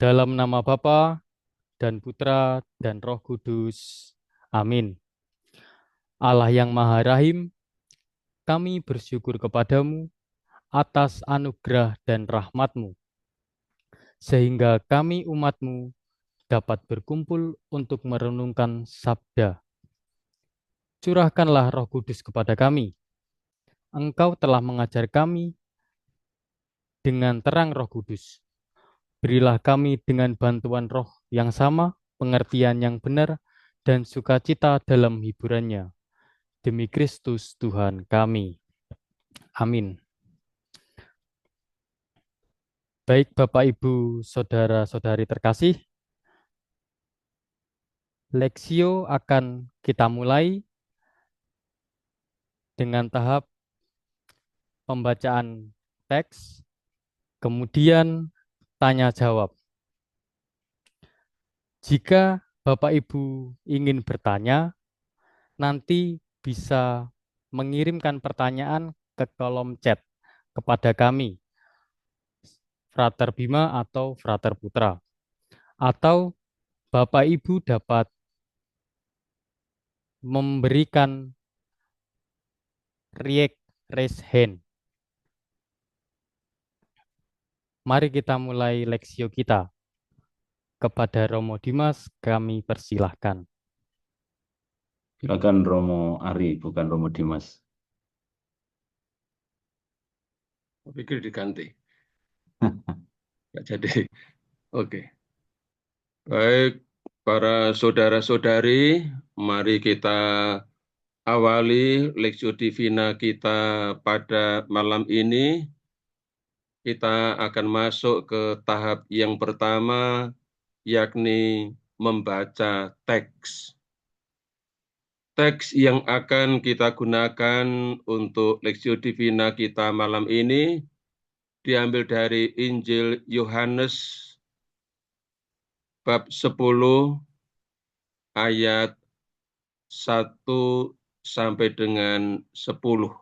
Dalam nama Bapa dan Putra dan Roh Kudus. Amin. Allah yang Maha Rahim, kami bersyukur kepadamu atas anugerah dan rahmat-Mu, sehingga kami umat-Mu dapat berkumpul untuk merenungkan sabda. Curahkanlah Roh Kudus kepada kami. Engkau telah mengajar kami dengan terang Roh Kudus. Berilah kami dengan bantuan roh yang sama, pengertian yang benar, dan sukacita dalam hiburannya. Demi Kristus Tuhan kami. Amin. Baik Bapak, Ibu, Saudara-saudari terkasih, Lexio akan kita mulai dengan tahap pembacaan teks, kemudian tanya jawab. Jika Bapak Ibu ingin bertanya, nanti bisa mengirimkan pertanyaan ke kolom chat kepada kami, Frater Bima atau Frater Putra. Atau Bapak Ibu dapat memberikan raise hand. Mari kita mulai leksio kita. Kepada Romo Dimas kami persilahkan. Silakan Romo Ari, bukan Romo Dimas. Saya pikir diganti. Nggak jadi. Oke. Baik, para saudara-saudari, mari kita awali Lexio Divina kita pada malam ini. Kita akan masuk ke tahap yang pertama, yakni membaca teks. Teks yang akan kita gunakan untuk Lexio Divina kita malam ini diambil dari Injil Yohanes bab 10 ayat 1 sampai dengan 10.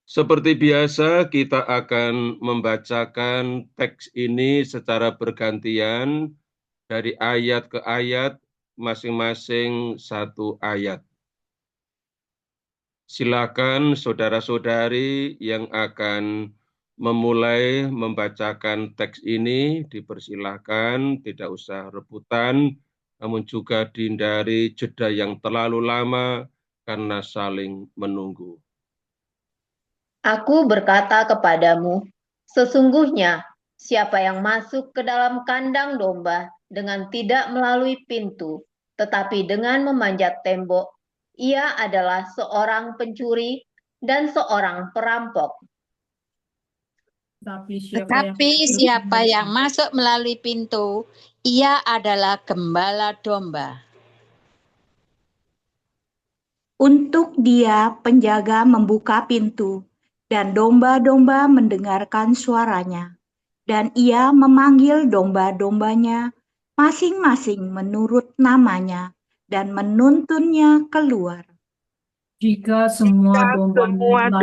Seperti biasa, kita akan membacakan teks ini secara bergantian dari ayat ke ayat, masing-masing satu ayat. Silakan saudara-saudari yang akan memulai membacakan teks ini, dipersilahkan, tidak usah rebutan, namun juga dihindari jeda yang terlalu lama karena saling menunggu. Aku berkata kepadamu, sesungguhnya siapa yang masuk ke dalam kandang domba dengan tidak melalui pintu, tetapi dengan memanjat tembok, ia adalah seorang pencuri dan seorang perampok. Tetapi siapa yang masuk melalui pintu, ia adalah gembala domba. Untuk dia penjaga membuka pintu, dan domba-domba mendengarkan suaranya. Dan ia memanggil domba-dombanya masing-masing menurut namanya, dan menuntunnya keluar. Jika semua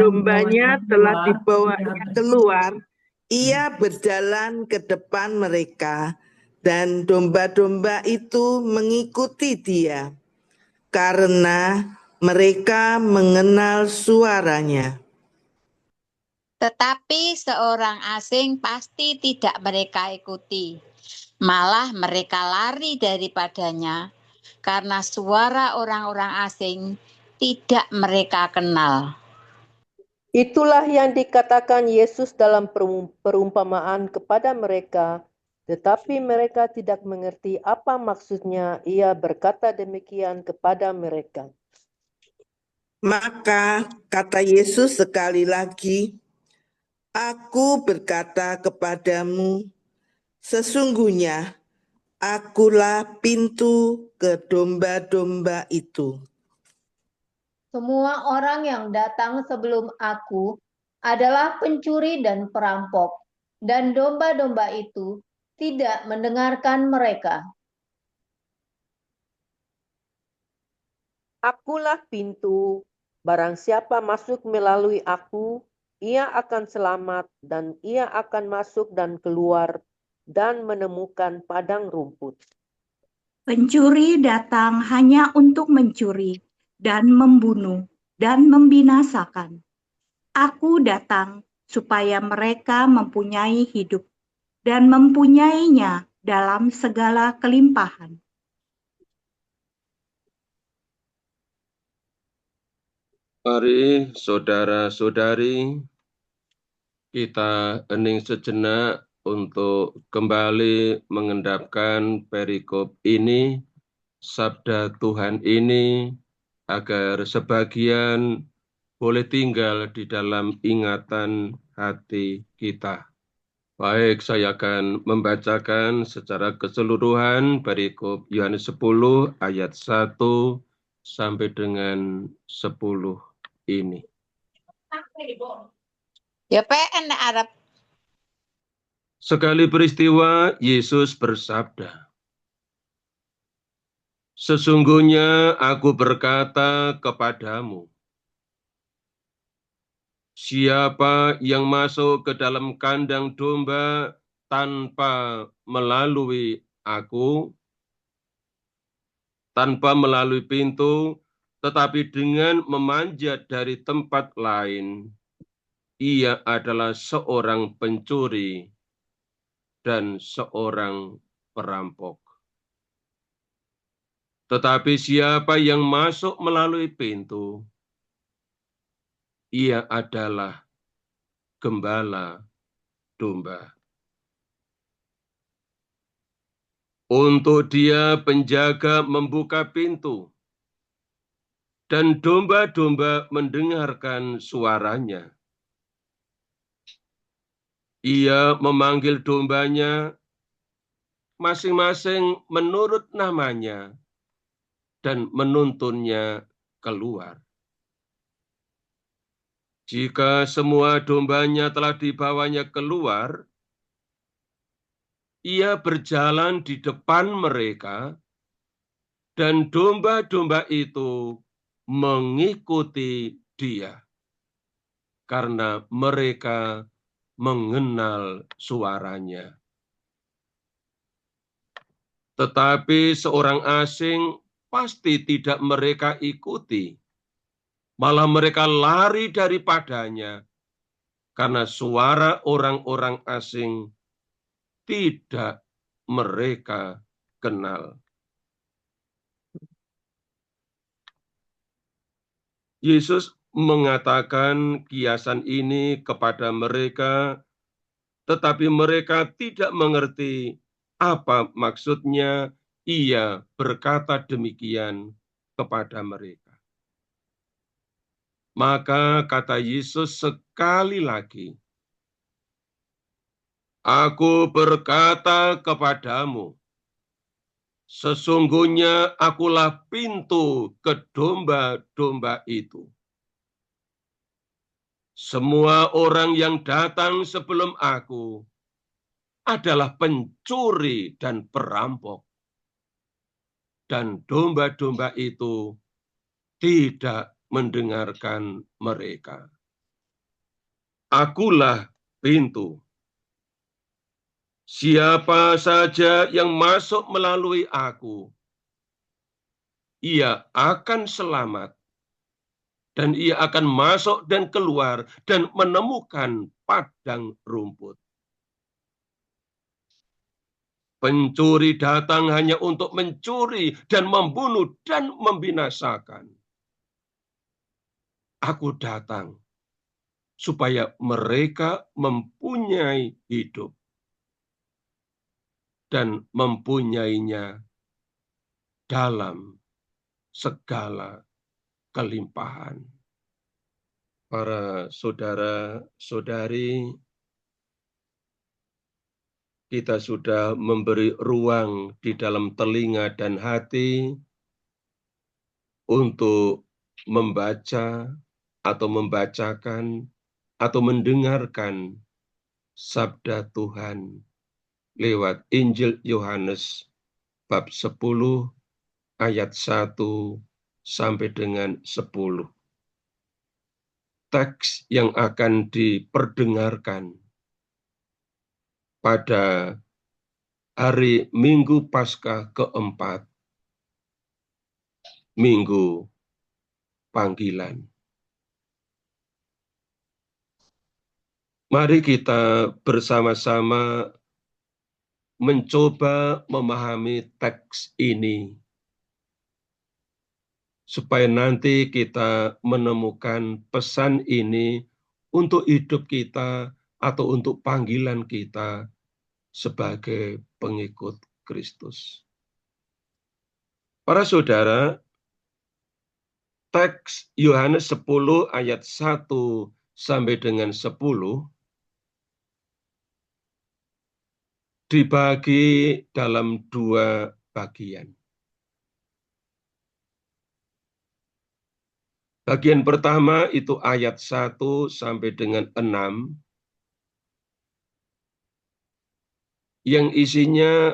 dombanya telah dibawanya keluar, ia berjalan ke depan mereka, dan domba-domba itu mengikuti dia, karena mereka mengenal suaranya. Tetapi seorang asing pasti tidak mereka ikuti. Malah mereka lari daripadanya, karena suara orang-orang asing tidak mereka kenal. Itulah yang dikatakan Yesus dalam perumpamaan kepada mereka, tetapi mereka tidak mengerti apa maksudnya ia berkata demikian kepada mereka. Maka kata Yesus sekali lagi, "Aku berkata kepadamu, sesungguhnya akulah pintu ke domba-domba itu." Semua orang yang datang sebelum aku adalah pencuri dan perampok, dan domba-domba itu tidak mendengarkan mereka. Akulah pintu, barang siapa masuk melalui aku, ia akan selamat dan ia akan masuk dan keluar dan menemukan padang rumput. Pencuri datang hanya untuk mencuri dan membunuh dan membinasakan. Aku datang supaya mereka mempunyai hidup dan mempunyainya dalam segala kelimpahan. Mari saudara-saudari, kita hening sejenak untuk kembali mengendapkan perikop ini, sabda Tuhan ini, agar sebagian boleh tinggal di dalam ingatan hati kita. Baik, saya akan membacakan secara keseluruhan perikop Yohanes 10 ayat 1 sampai dengan 10 ini. Ya PN Arab. Sekali peristiwa, Yesus bersabda, "Sesungguhnya aku berkata kepadamu, siapa yang masuk ke dalam kandang domba tanpa melalui aku, tanpa melalui pintu, tetapi dengan memanjat dari tempat lain, ia adalah seorang pencuri dan seorang perampok. Tetapi siapa yang masuk melalui pintu, ia adalah gembala domba. Untuk dia penjaga membuka pintu, dan domba-domba mendengarkan suaranya. Ia memanggil dombanya masing-masing menurut namanya dan menuntunnya keluar. Jika semua dombanya telah dibawanya keluar, ia berjalan di depan mereka, dan domba-domba itu mengikuti dia, karena mereka mengenal suaranya. Tetapi seorang asing pasti tidak mereka ikuti, malah mereka lari daripadanya, karena suara orang-orang asing tidak mereka kenal." Yesus mengatakan kiasan ini kepada mereka, tetapi mereka tidak mengerti apa maksudnya ia berkata demikian kepada mereka. Maka kata Yesus sekali lagi, "Aku berkata kepadamu, sesungguhnya akulah pintu ke domba-domba itu. Semua orang yang datang sebelum aku adalah pencuri dan perampok, dan domba-domba itu tidak mendengarkan mereka. Akulah pintu. Siapa saja yang masuk melalui aku, ia akan selamat, dan ia akan masuk dan keluar dan menemukan padang rumput. Pencuri datang hanya untuk mencuri dan membunuh dan membinasakan. Aku datang supaya mereka mempunyai hidup dan mempunyainya dalam segala kelimpahan." Para saudara-saudari, kita sudah memberi ruang di dalam telinga dan hati untuk membaca atau membacakan atau mendengarkan sabda Tuhan lewat Injil Yohanes bab 10 ayat 1 sampai dengan 10. teks yang akan diperdengarkan pada hari Minggu Paskah keempat, Minggu Panggilan. Mari kita bersama-sama mencoba memahami teks ini, supaya nanti kita menemukan pesan ini untuk hidup kita atau untuk panggilan kita sebagai pengikut Kristus. Para saudara, teks Yohanes 10 ayat 1 sampai dengan 10 dibagi dalam dua bagian. Bagian pertama itu ayat 1 sampai dengan 6, yang isinya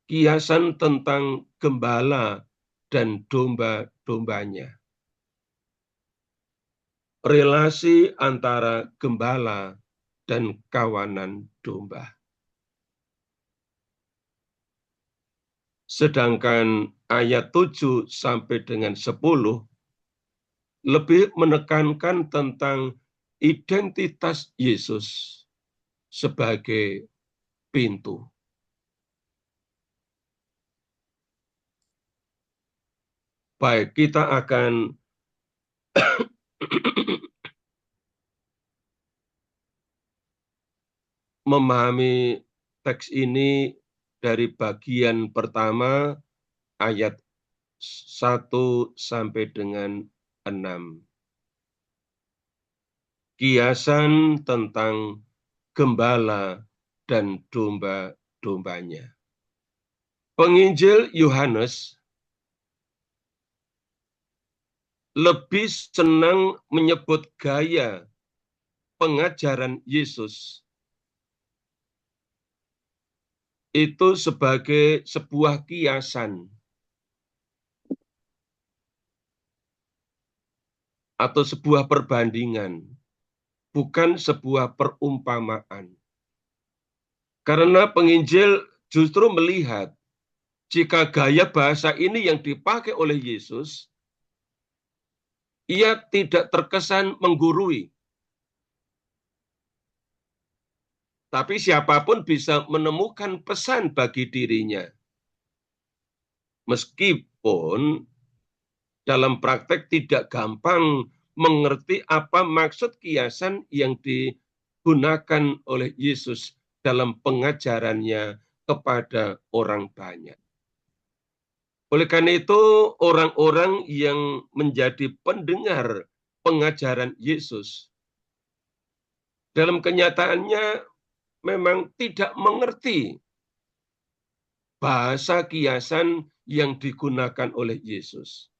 kiasan tentang gembala dan domba-dombanya. Relasi antara gembala dan kawanan domba. Sedangkan ayat 7 sampai dengan 10 lebih menekankan tentang identitas Yesus sebagai pintu. Baik, kita akan memahami teks ini dari bagian pertama ayat 1 sampai dengan 6. Kiasan tentang gembala dan domba-dombanya. Penginjil Yohanes lebih senang menyebut gaya pengajaran Yesus itu sebagai sebuah kiasan atau sebuah perbandingan, bukan sebuah perumpamaan. Karena penginjil justru melihat jika gaya bahasa ini yang dipakai oleh Yesus, ia tidak terkesan menggurui. Tapi siapapun bisa menemukan pesan bagi dirinya. Meskipun dalam praktek tidak gampang mengerti apa maksud kiasan yang digunakan oleh Yesus dalam pengajarannya kepada orang banyak. Oleh karena itu, orang-orang yang menjadi pendengar pengajaran Yesus dalam kenyataannya memang tidak mengerti bahasa kiasan yang digunakan oleh Yesus.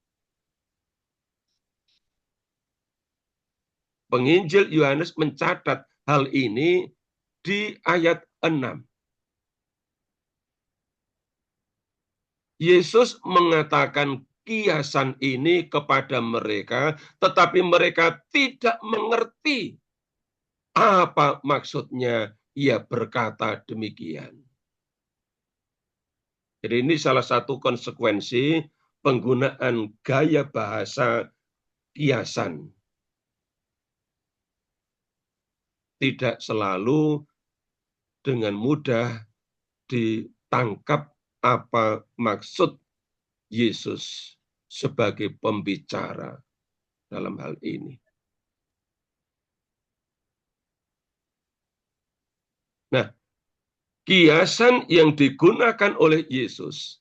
Penginjil Yohanes mencatat hal ini di ayat 6. Yesus mengatakan kiasan ini kepada mereka, tetapi mereka tidak mengerti apa maksudnya ia berkata demikian. Jadi ini salah satu konsekuensi penggunaan gaya bahasa kiasan. Tidak selalu dengan mudah ditangkap apa maksud Yesus sebagai pembicara dalam hal ini. Nah, kiasan yang digunakan oleh Yesus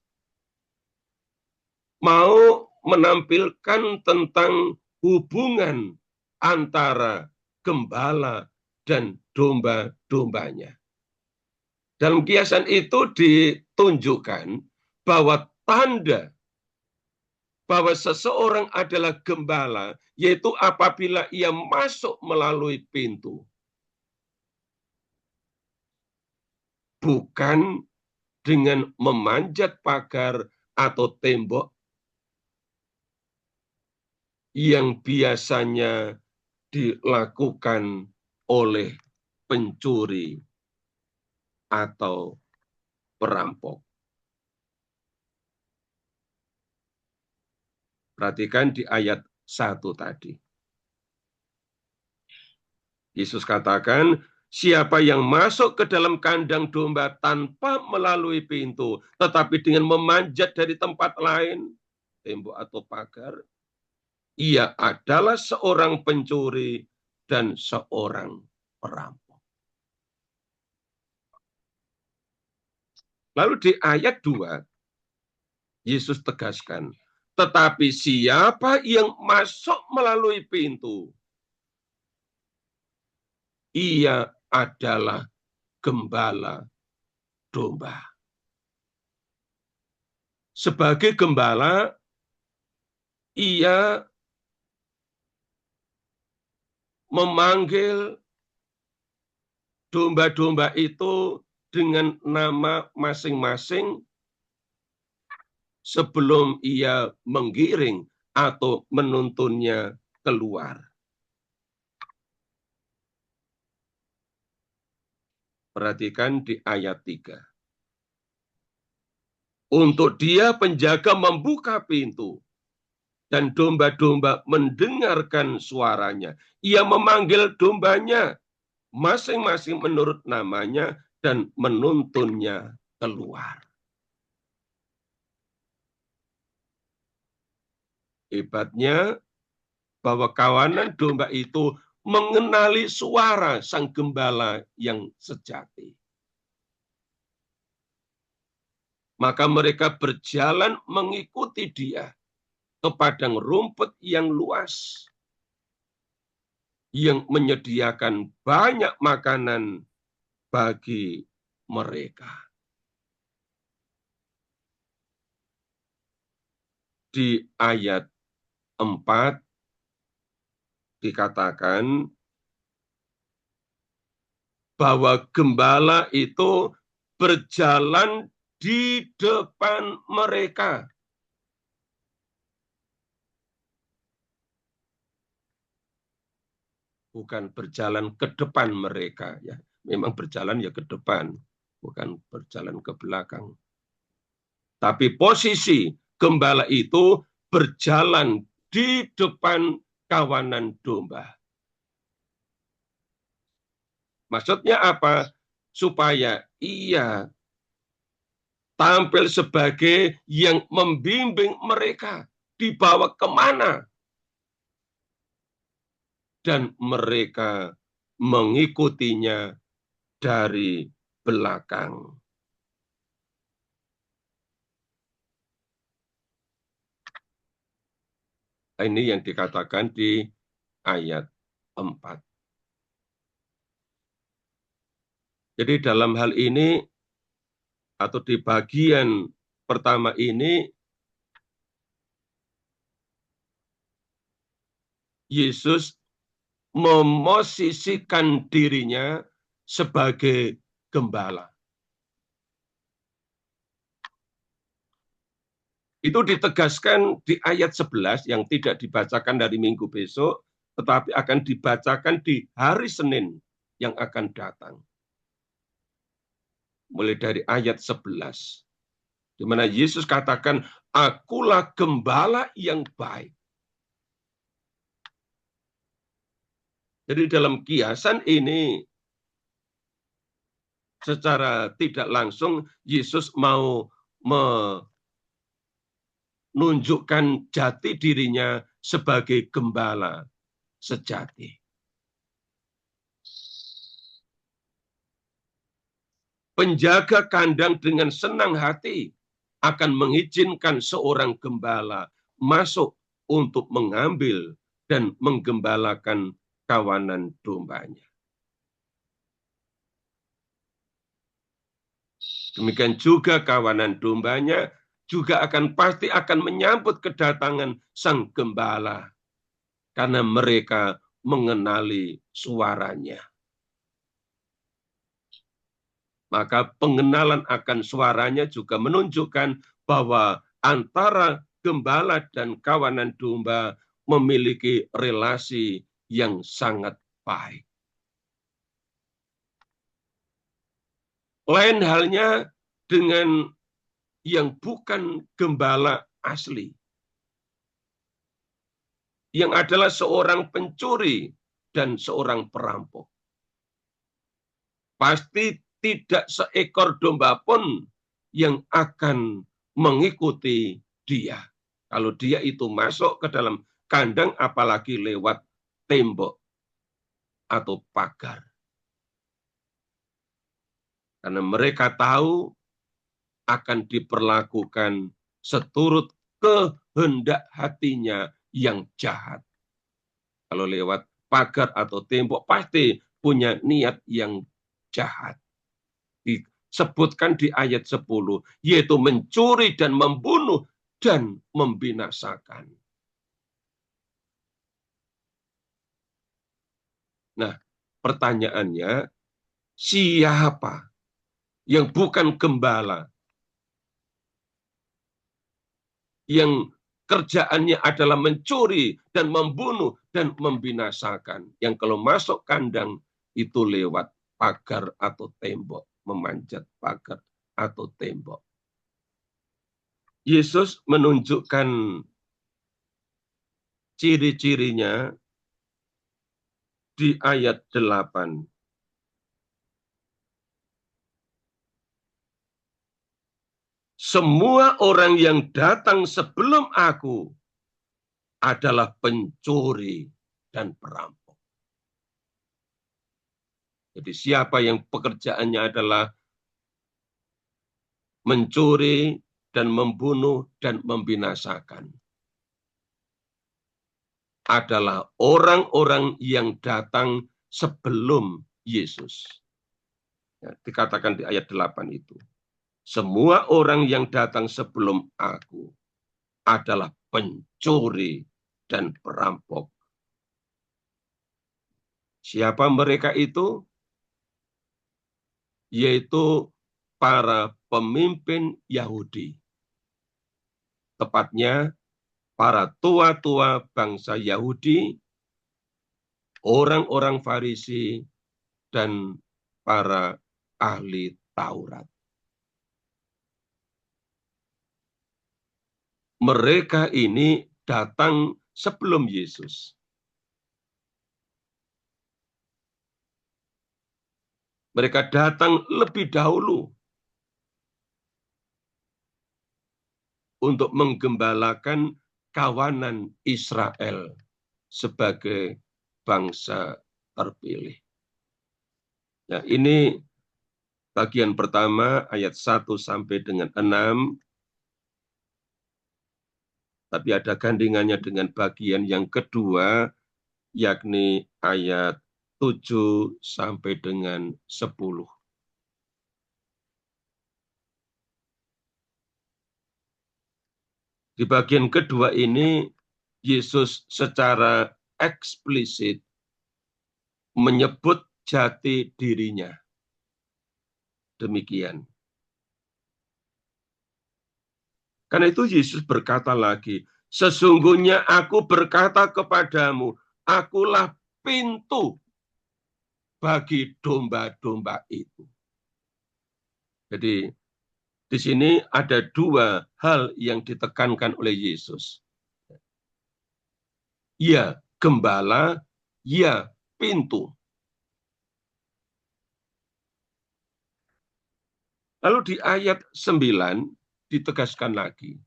mau menampilkan tentang hubungan antara gembala dan domba-dombanya. Dalam kiasan itu ditunjukkan bahwa tanda bahwa seseorang adalah gembala, yaitu apabila ia masuk melalui pintu. Bukan dengan memanjat pagar atau tembok, yang biasanya dilakukan oleh pencuri atau perampok. Perhatikan di ayat 1 tadi. Yesus katakan, siapa yang masuk ke dalam kandang domba tanpa melalui pintu, tetapi dengan memanjat dari tempat lain, tembok atau pagar, ia adalah seorang pencuri dan seorang perampok. Lalu di ayat 2, Yesus tegaskan, tetapi siapa yang masuk melalui pintu, ia adalah gembala domba. Sebagai gembala, ia memanggil domba-domba itu dengan nama masing-masing sebelum ia menggiring atau menuntunnya keluar. Perhatikan di ayat 3. Untuk dia penjaga membuka pintu, dan domba-domba mendengarkan suaranya. Ia memanggil dombanya masing-masing menurut namanya dan menuntunnya keluar. Hebatnya bahwa kawanan domba itu mengenali suara sang gembala yang sejati. Maka mereka berjalan mengikuti dia ke padang rumput yang luas, yang menyediakan banyak makanan bagi mereka. Di ayat 4 dikatakan bahwa gembala itu berjalan di depan mereka. Bukan berjalan ke depan mereka, ya. Memang berjalan ya ke depan, bukan berjalan ke belakang. Tapi posisi gembala itu berjalan di depan kawanan domba. Maksudnya apa? Supaya ia tampil sebagai yang membimbing mereka dibawa kemana. Dan mereka mengikutinya dari belakang. Ini yang dikatakan di ayat 4. Jadi dalam hal ini, atau di bagian pertama ini, Yesus memosisikan dirinya sebagai gembala. Itu ditegaskan di ayat 11 yang tidak dibacakan dari minggu besok, tetapi akan dibacakan di hari Senin yang akan datang. Mulai dari ayat 11. Di mana Yesus katakan, akulah gembala yang baik. Jadi dalam kiasan ini, secara tidak langsung, Yesus mau menunjukkan jati dirinya sebagai gembala sejati. Penjaga kandang dengan senang hati akan mengizinkan seorang gembala masuk untuk mengambil dan menggembalakan kawanan dombanya. Demikian juga kawanan dombanya juga pasti akan menyambut kedatangan sang gembala karena mereka mengenali suaranya. Maka pengenalan akan suaranya juga menunjukkan bahwa antara gembala dan kawanan domba memiliki relasi yang sangat baik. Lain halnya dengan yang bukan gembala asli, yang adalah seorang pencuri dan seorang perampok. Pasti tidak seekor domba pun yang akan mengikuti dia. Kalau dia itu masuk ke dalam kandang, apalagi lewat tembok atau pagar. Karena mereka tahu akan diperlakukan seturut kehendak hatinya yang jahat. Kalau lewat pagar atau tembok pasti punya niat yang jahat. Disebutkan di ayat 10, yaitu mencuri dan membunuh dan membinasakan. Nah, pertanyaannya, siapa yang bukan gembala, yang kerjaannya adalah mencuri dan membunuh dan membinasakan, yang kalau masuk kandang itu lewat pagar atau tembok, memanjat pagar atau tembok. Yesus menunjukkan ciri-cirinya di ayat 8. Semua orang yang datang sebelum aku adalah pencuri dan perampok. Jadi siapa yang pekerjaannya adalah mencuri dan membunuh dan membinasakan, adalah orang-orang yang datang sebelum Yesus. Ya, dikatakan di ayat 8 itu. Semua orang yang datang sebelum aku adalah pencuri dan perampok. Siapa mereka itu? Yaitu para pemimpin Yahudi. Tepatnya para tua-tua bangsa Yahudi, orang-orang Farisi, dan para ahli Taurat. Mereka ini datang sebelum Yesus. Mereka datang lebih dahulu untuk menggembalakan kawanan Israel sebagai bangsa terpilih. Nah, ini bagian pertama ayat 1 sampai dengan 6. Tapi ada gandingannya dengan bagian yang kedua, yakni ayat 7 sampai dengan 10. Di bagian kedua ini, Yesus secara eksplisit menyebut jati dirinya. Demikian. Karena itu Yesus berkata lagi, sesungguhnya aku berkata kepadamu, akulah pintu bagi domba-domba itu. Jadi di sini ada dua hal yang ditekankan oleh Yesus. Ya gembala, ya pintu. Lalu di ayat 9 ditegaskan lagi.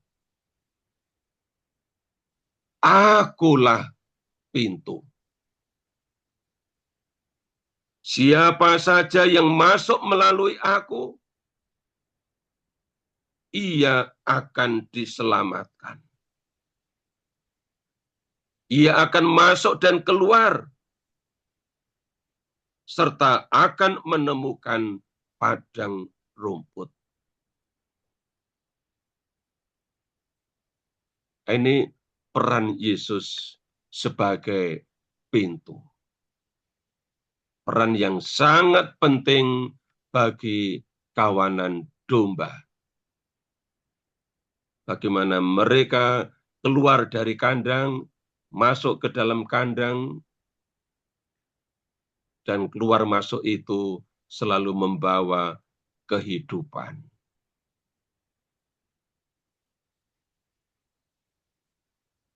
Akulah pintu. Siapa saja yang masuk melalui aku, ia akan diselamatkan. Ia akan masuk dan keluar, serta akan menemukan padang rumput. Ini peran Yesus sebagai pintu. Peran yang sangat penting bagi kawanan domba. Bagaimana mereka keluar dari kandang, masuk ke dalam kandang, dan keluar masuk itu selalu membawa kehidupan.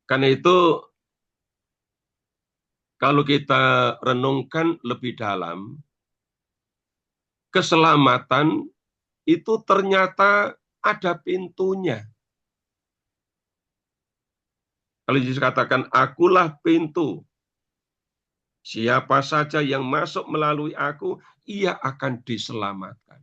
Karena itu, kalau kita renungkan lebih dalam, keselamatan itu ternyata ada pintunya. Kalau Yesus katakan, akulah pintu. Siapa saja yang masuk melalui aku, ia akan diselamatkan.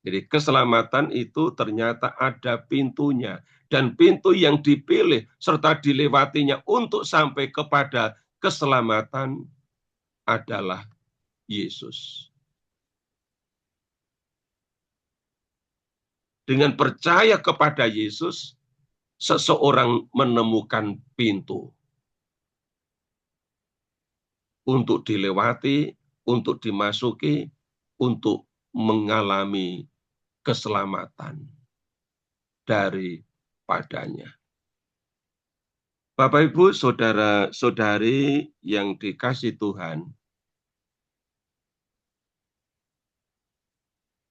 Jadi keselamatan itu ternyata ada pintunya. Dan pintu yang dipilih serta dilewatinya untuk sampai kepada keselamatan adalah Yesus. Dengan percaya kepada Yesus, seseorang menemukan pintu untuk dilewati, untuk dimasuki, untuk mengalami keselamatan daripadanya. Bapak, Ibu, saudara-saudari yang dikasihi Tuhan,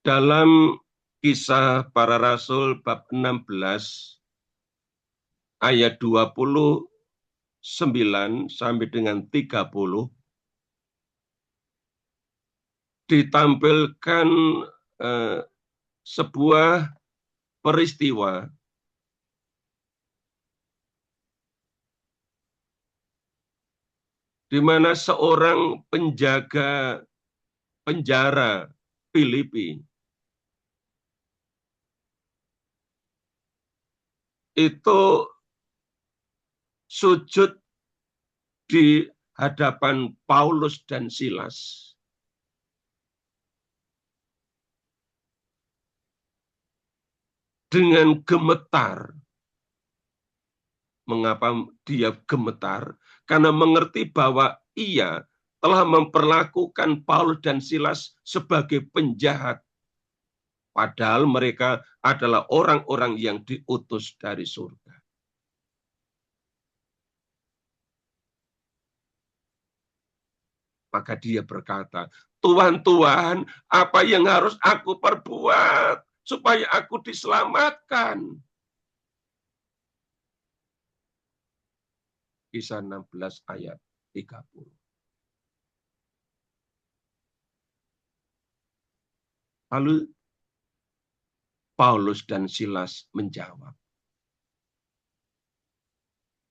dalam Kisah Para Rasul bab 16 ayat 29 sampai dengan 30 ditampilkan sebuah peristiwa di mana seorang penjaga penjara Filipi itu sujud di hadapan Paulus dan Silas. Dengan gemetar. Mengapa dia gemetar? Karena mengerti bahwa ia telah memperlakukan Paulus dan Silas sebagai penjahat. Padahal mereka adalah orang-orang yang diutus dari surga. Maka dia berkata, Tuhan, Tuhan, apa yang harus aku perbuat supaya aku diselamatkan? Kisah 16 ayat 30. Lalu Paulus dan Silas menjawab,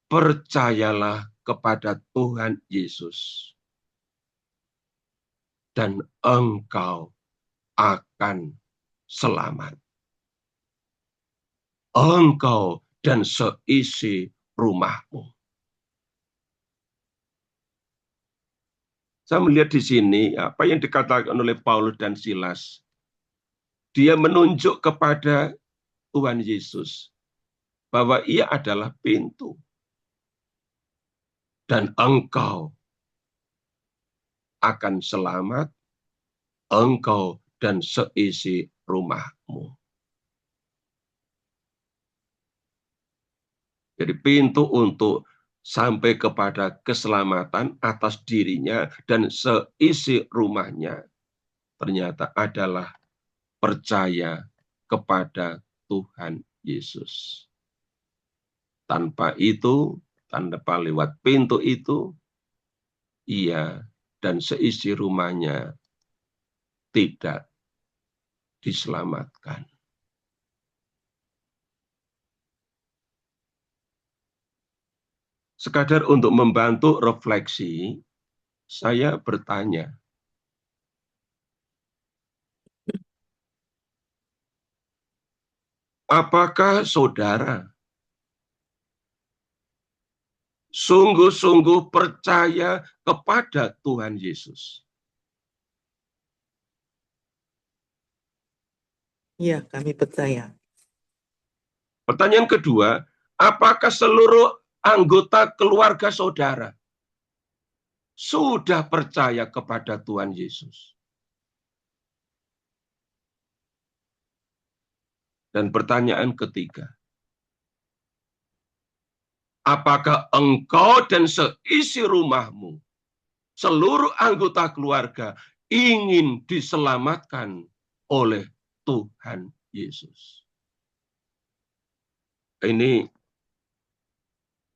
percayalah kepada Tuhan Yesus dan engkau akan selamat. Engkau dan seisi rumahmu. Saya melihat di sini apa yang dikatakan oleh Paulus dan Silas. Dia menunjuk kepada Tuhan Yesus bahwa ia adalah pintu. Dan engkau akan selamat, engkau dan seisi rumahmu. Jadi pintu untuk sampai kepada keselamatan atas dirinya dan seisi rumahnya ternyata adalah percaya kepada Tuhan Yesus. Tanpa itu, tanpa lewat pintu itu, ia dan seisi rumahnya tidak diselamatkan. Sekadar untuk membantu refleksi, saya bertanya, apakah saudara sungguh-sungguh percaya kepada Tuhan Yesus? Ya, kami percaya. Pertanyaan kedua, apakah seluruh anggota keluarga saudara sudah percaya kepada Tuhan Yesus? Dan pertanyaan ketiga, apakah engkau dan seisi rumahmu, seluruh anggota keluarga ingin diselamatkan oleh Tuhan Yesus? Ini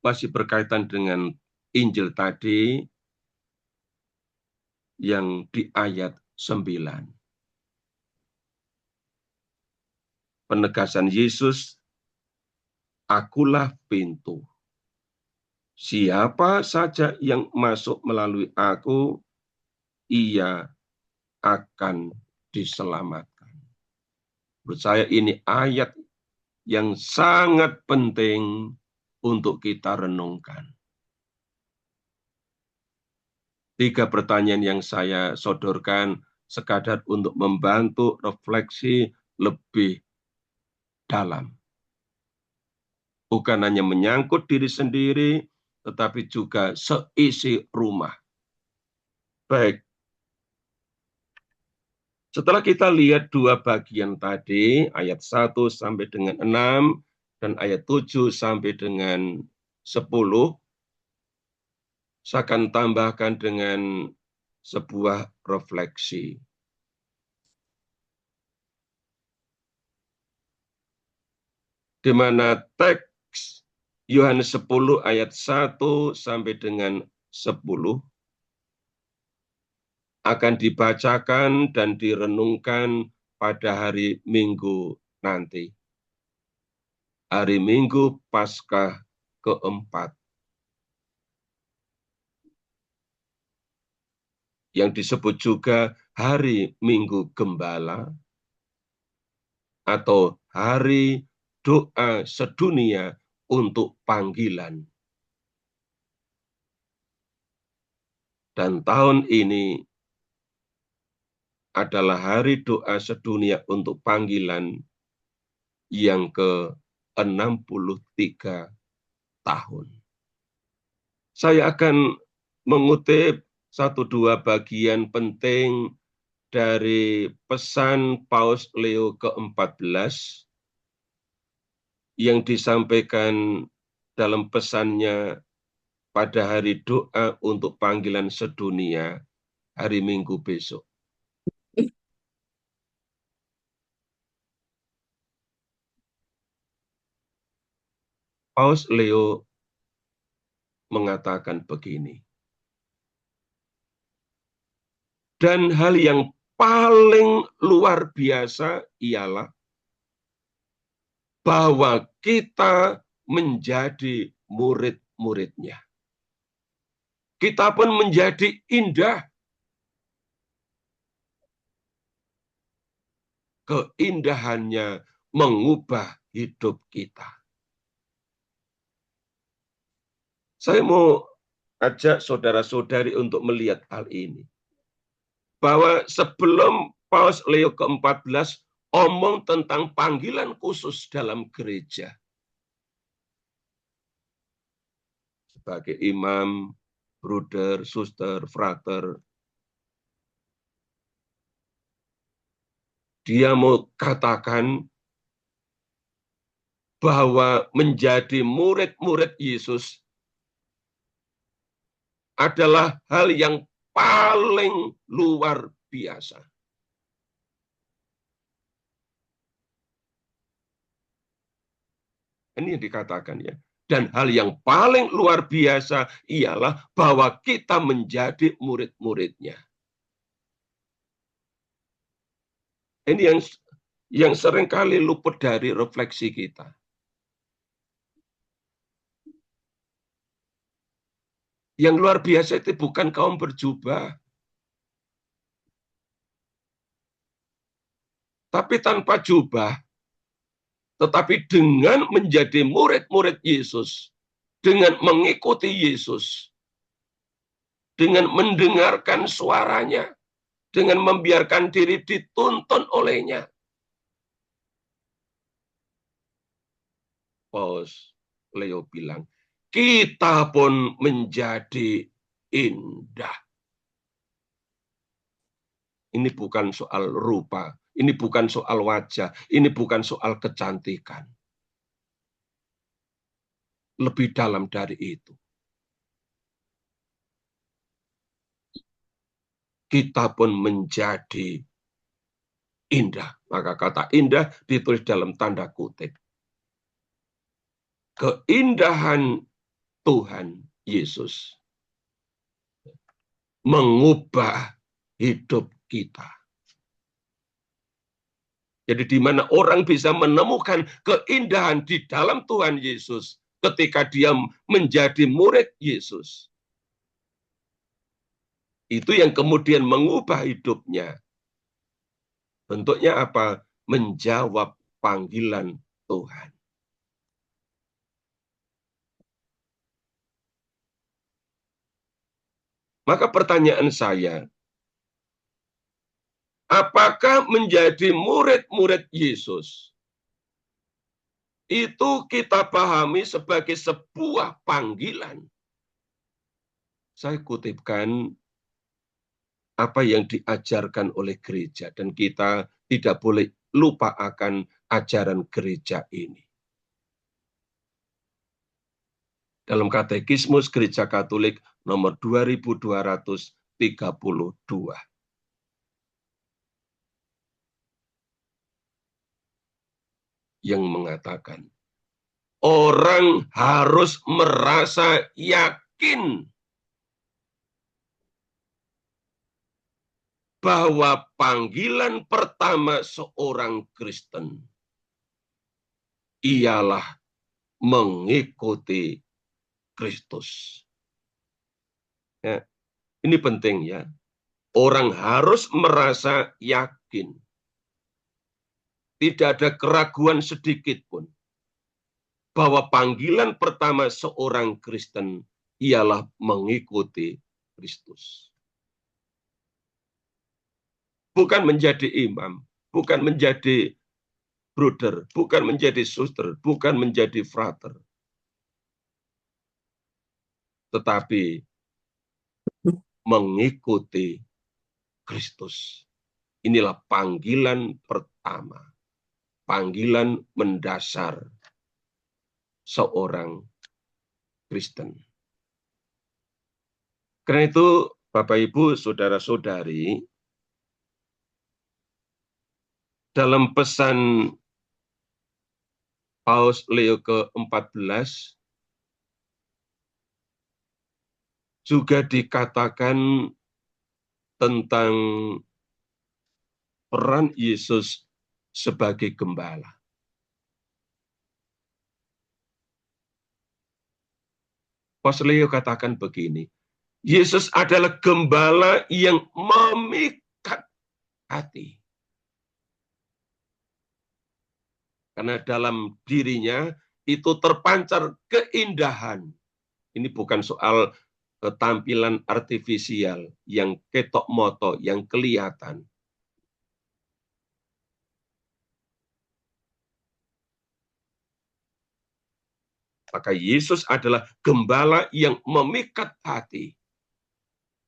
masih berkaitan dengan Injil tadi yang di ayat 9. Penegasan Yesus, akulah pintu. Siapa saja yang masuk melalui aku, ia akan diselamatkan. Menurut saya ini ayat yang sangat penting untuk kita renungkan. 3 pertanyaan yang saya sodorkan sekadar untuk membantu refleksi lebih dalam. Bukan hanya menyangkut diri sendiri, tetapi juga seisi rumah. Baik. Setelah kita lihat 2 bagian tadi, ayat 1 sampai dengan 6, dan ayat 7 sampai dengan 10, saya akan tambahkan dengan sebuah refleksi. Di mana teks Yohanes 10 ayat 1 sampai dengan 10 akan dibacakan dan direnungkan pada hari Minggu nanti. Hari Minggu Paskah keempat. Yang disebut juga hari Minggu Gembala atau hari doa sedunia untuk panggilan. Dan tahun ini adalah hari doa sedunia untuk panggilan yang ke-63 tahun. Saya akan mengutip 1-2 bagian penting dari pesan Paus Leo ke-14 yang disampaikan dalam pesannya pada hari doa untuk panggilan sedunia hari Minggu besok. Paus Leo mengatakan begini. Dan hal yang paling luar biasa ialah bahwa kita menjadi murid-muridnya. Kita pun menjadi indah. Keindahannya mengubah hidup kita. Saya mau ajak saudara-saudari untuk melihat hal ini. Bahwa sebelum Paus Leo ke-14 omong tentang panggilan khusus dalam gereja. Sebagai imam, bruder, suster, frater. Dia mau katakan bahwa menjadi murid-murid Yesus adalah hal yang paling luar biasa. Ini yang dikatakan ya. Dan hal yang paling luar biasa ialah bahwa kita menjadi murid-muridnya. Ini yang seringkali luput dari refleksi kita. Yang luar biasa itu bukan kaum berjubah. Tapi tanpa jubah. Tetapi dengan menjadi murid-murid Yesus. Dengan mengikuti Yesus. Dengan mendengarkan suaranya. Dengan membiarkan diri dituntun olehnya. Paus Leo bilang, kita pun menjadi indah. Ini bukan soal rupa, ini bukan soal wajah, ini bukan soal kecantikan. lebih dalam dari itu. Kita pun menjadi indah. Maka kata indah ditulis dalam tanda kutip. Keindahan Tuhan Yesus mengubah hidup kita. Jadi di mana orang bisa menemukan keindahan di dalam Tuhan Yesus ketika dia menjadi murid Yesus. Itu yang kemudian mengubah hidupnya. Bentuknya apa? Menjawab panggilan Tuhan. Maka pertanyaan saya, apakah menjadi murid-murid Yesus itu kita pahami sebagai sebuah panggilan? Saya kutipkan apa yang diajarkan oleh gereja, dan kita tidak boleh lupa akan ajaran gereja ini. Dalam Katekismus Gereja Katolik nomor 2232. Yang mengatakan, orang harus merasa yakin bahwa panggilan pertama seorang Kristen ialah mengikuti Kristus. Ya, ini penting ya. Orang harus merasa yakin. Tidak ada keraguan sedikit pun bahwa panggilan pertama seorang Kristen ialah mengikuti Kristus. Bukan menjadi imam, bukan menjadi brother, bukan menjadi suster, bukan menjadi frater. Tetapi mengikuti Kristus. Inilah panggilan pertama. Panggilan mendasar seorang Kristen. Karena itu, Bapak Ibu, saudara-saudari, dalam pesan Paus Leo ke-14 juga dikatakan tentang peran Yesus sebagai gembala. Paus Leo katakan begini, Yesus adalah gembala yang memikat hati. Karena dalam dirinya itu terpancar keindahan. Ini bukan soal ketampilan artifisial yang ketok moto, yang kelihatan. Maka Yesus adalah gembala yang memikat hati.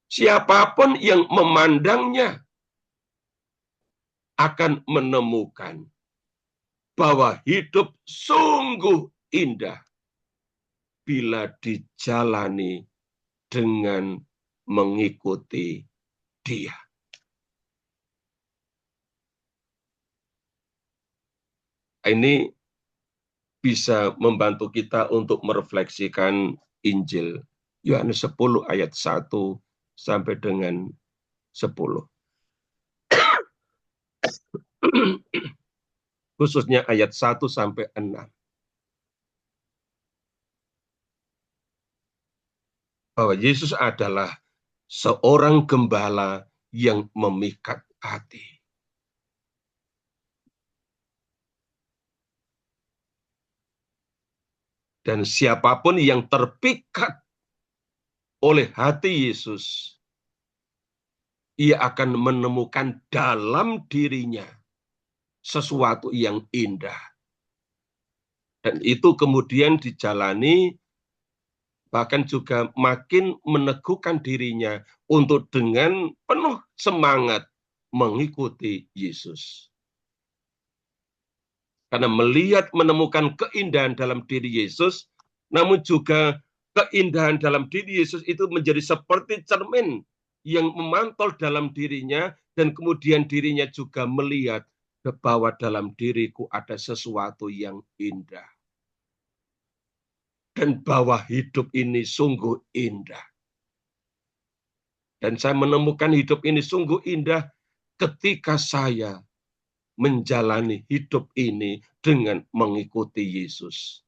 Siapapun yang memandangnya akan menemukan bahwa hidup sungguh indah bila dijalani dengan mengikuti Dia. Ini bisa membantu kita untuk merefleksikan Injil Yohanes 10 ayat 1 sampai dengan 10. Khususnya ayat 1 sampai 6. Bahwa Yesus adalah seorang gembala yang memikat hati. Dan siapapun yang terpikat oleh hati Yesus, ia akan menemukan dalam dirinya sesuatu yang indah. Dan itu kemudian dijalani, bahkan juga makin meneguhkan dirinya untuk dengan penuh semangat mengikuti Yesus. Karena melihat menemukan keindahan dalam diri Yesus, namun juga keindahan dalam diri Yesus itu menjadi seperti cermin yang memantul dalam dirinya, dan kemudian dirinya juga melihat bahwa dalam diriku ada sesuatu yang indah. Dan bahwa hidup ini sungguh indah. Dan saya menemukan hidup ini sungguh indah ketika saya menjalani hidup ini dengan mengikuti Yesus,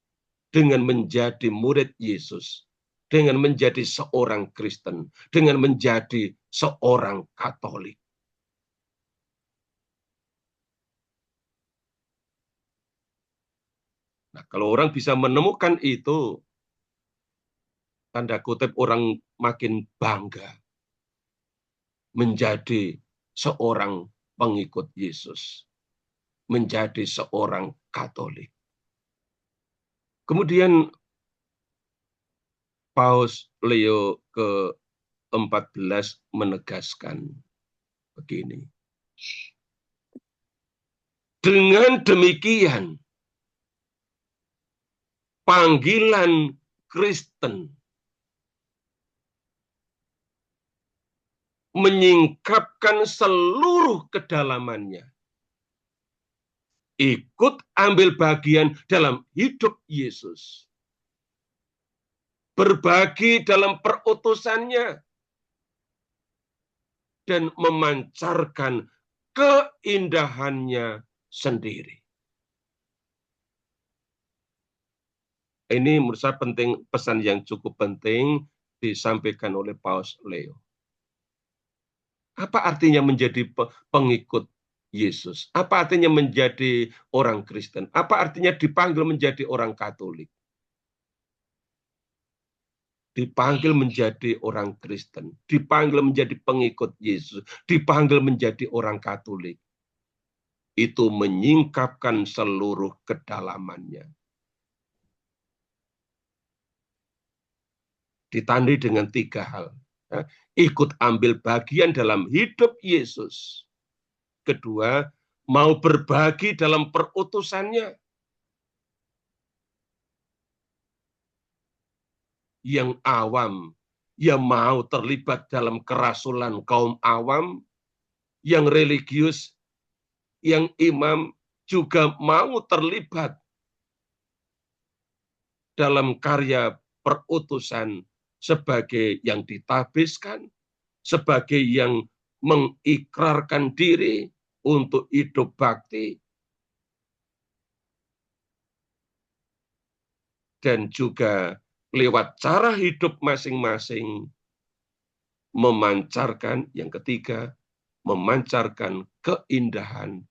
dengan menjadi murid Yesus, dengan menjadi seorang Kristen, dengan menjadi seorang Katolik. Nah, kalau orang bisa menemukan itu, tanda kutip orang makin bangga menjadi seorang pengikut Yesus, menjadi seorang Katolik. Kemudian Paus Leo ke-14 menegaskan begini. Dengan demikian, panggilan Kristen menyingkapkan seluruh kedalamannya. Ikut ambil bagian dalam hidup Yesus. Berbagi dalam perutusannya. Dan memancarkan keindahannya sendiri. Ini menurut saya penting, pesan yang cukup penting disampaikan oleh Paus Leo. Apa artinya menjadi pengikut Yesus? Apa artinya menjadi orang Kristen? Apa artinya dipanggil menjadi orang Katolik? Dipanggil menjadi orang Kristen, dipanggil menjadi pengikut Yesus, dipanggil menjadi orang Katolik. Itu menyingkapkan seluruh kedalamannya. Ditandai dengan 3 hal. Ikut ambil bagian dalam hidup Yesus. Kedua, mau berbagi dalam perutusannya. Yang awam, yang mau terlibat dalam kerasulan kaum awam, yang religius, yang imam juga mau terlibat dalam karya perutusan sebagai yang ditabiskan, sebagai yang mengikrarkan diri untuk hidup bakti, dan juga lewat cara hidup masing-masing memancarkan, yang ketiga, memancarkan keindahan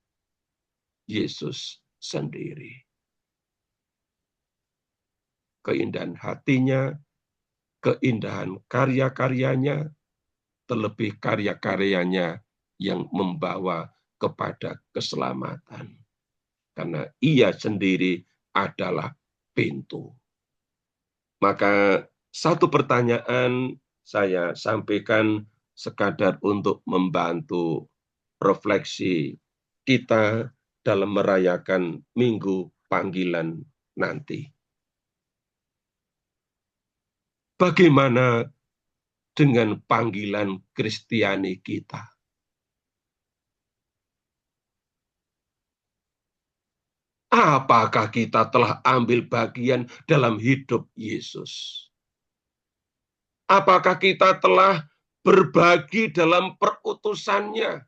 Yesus sendiri. Keindahan hatinya, keindahan karya-karyanya, terlebih karya-karyanya yang membawa kepada keselamatan. Karena ia sendiri adalah pintu. Maka satu pertanyaan saya sampaikan sekadar untuk membantu refleksi kita dalam merayakan Minggu Panggilan nanti. Bagaimana dengan panggilan Kristiani kita? Apakah kita telah ambil bagian dalam hidup Yesus? Apakah kita telah berbagi dalam perutusannya?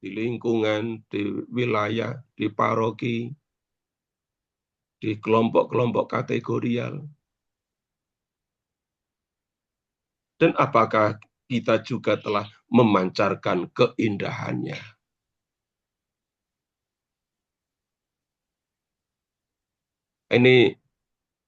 Di lingkungan, di wilayah, di paroki, di kelompok-kelompok kategorial. Dan apakah kita juga telah memancarkan keindahannya? Ini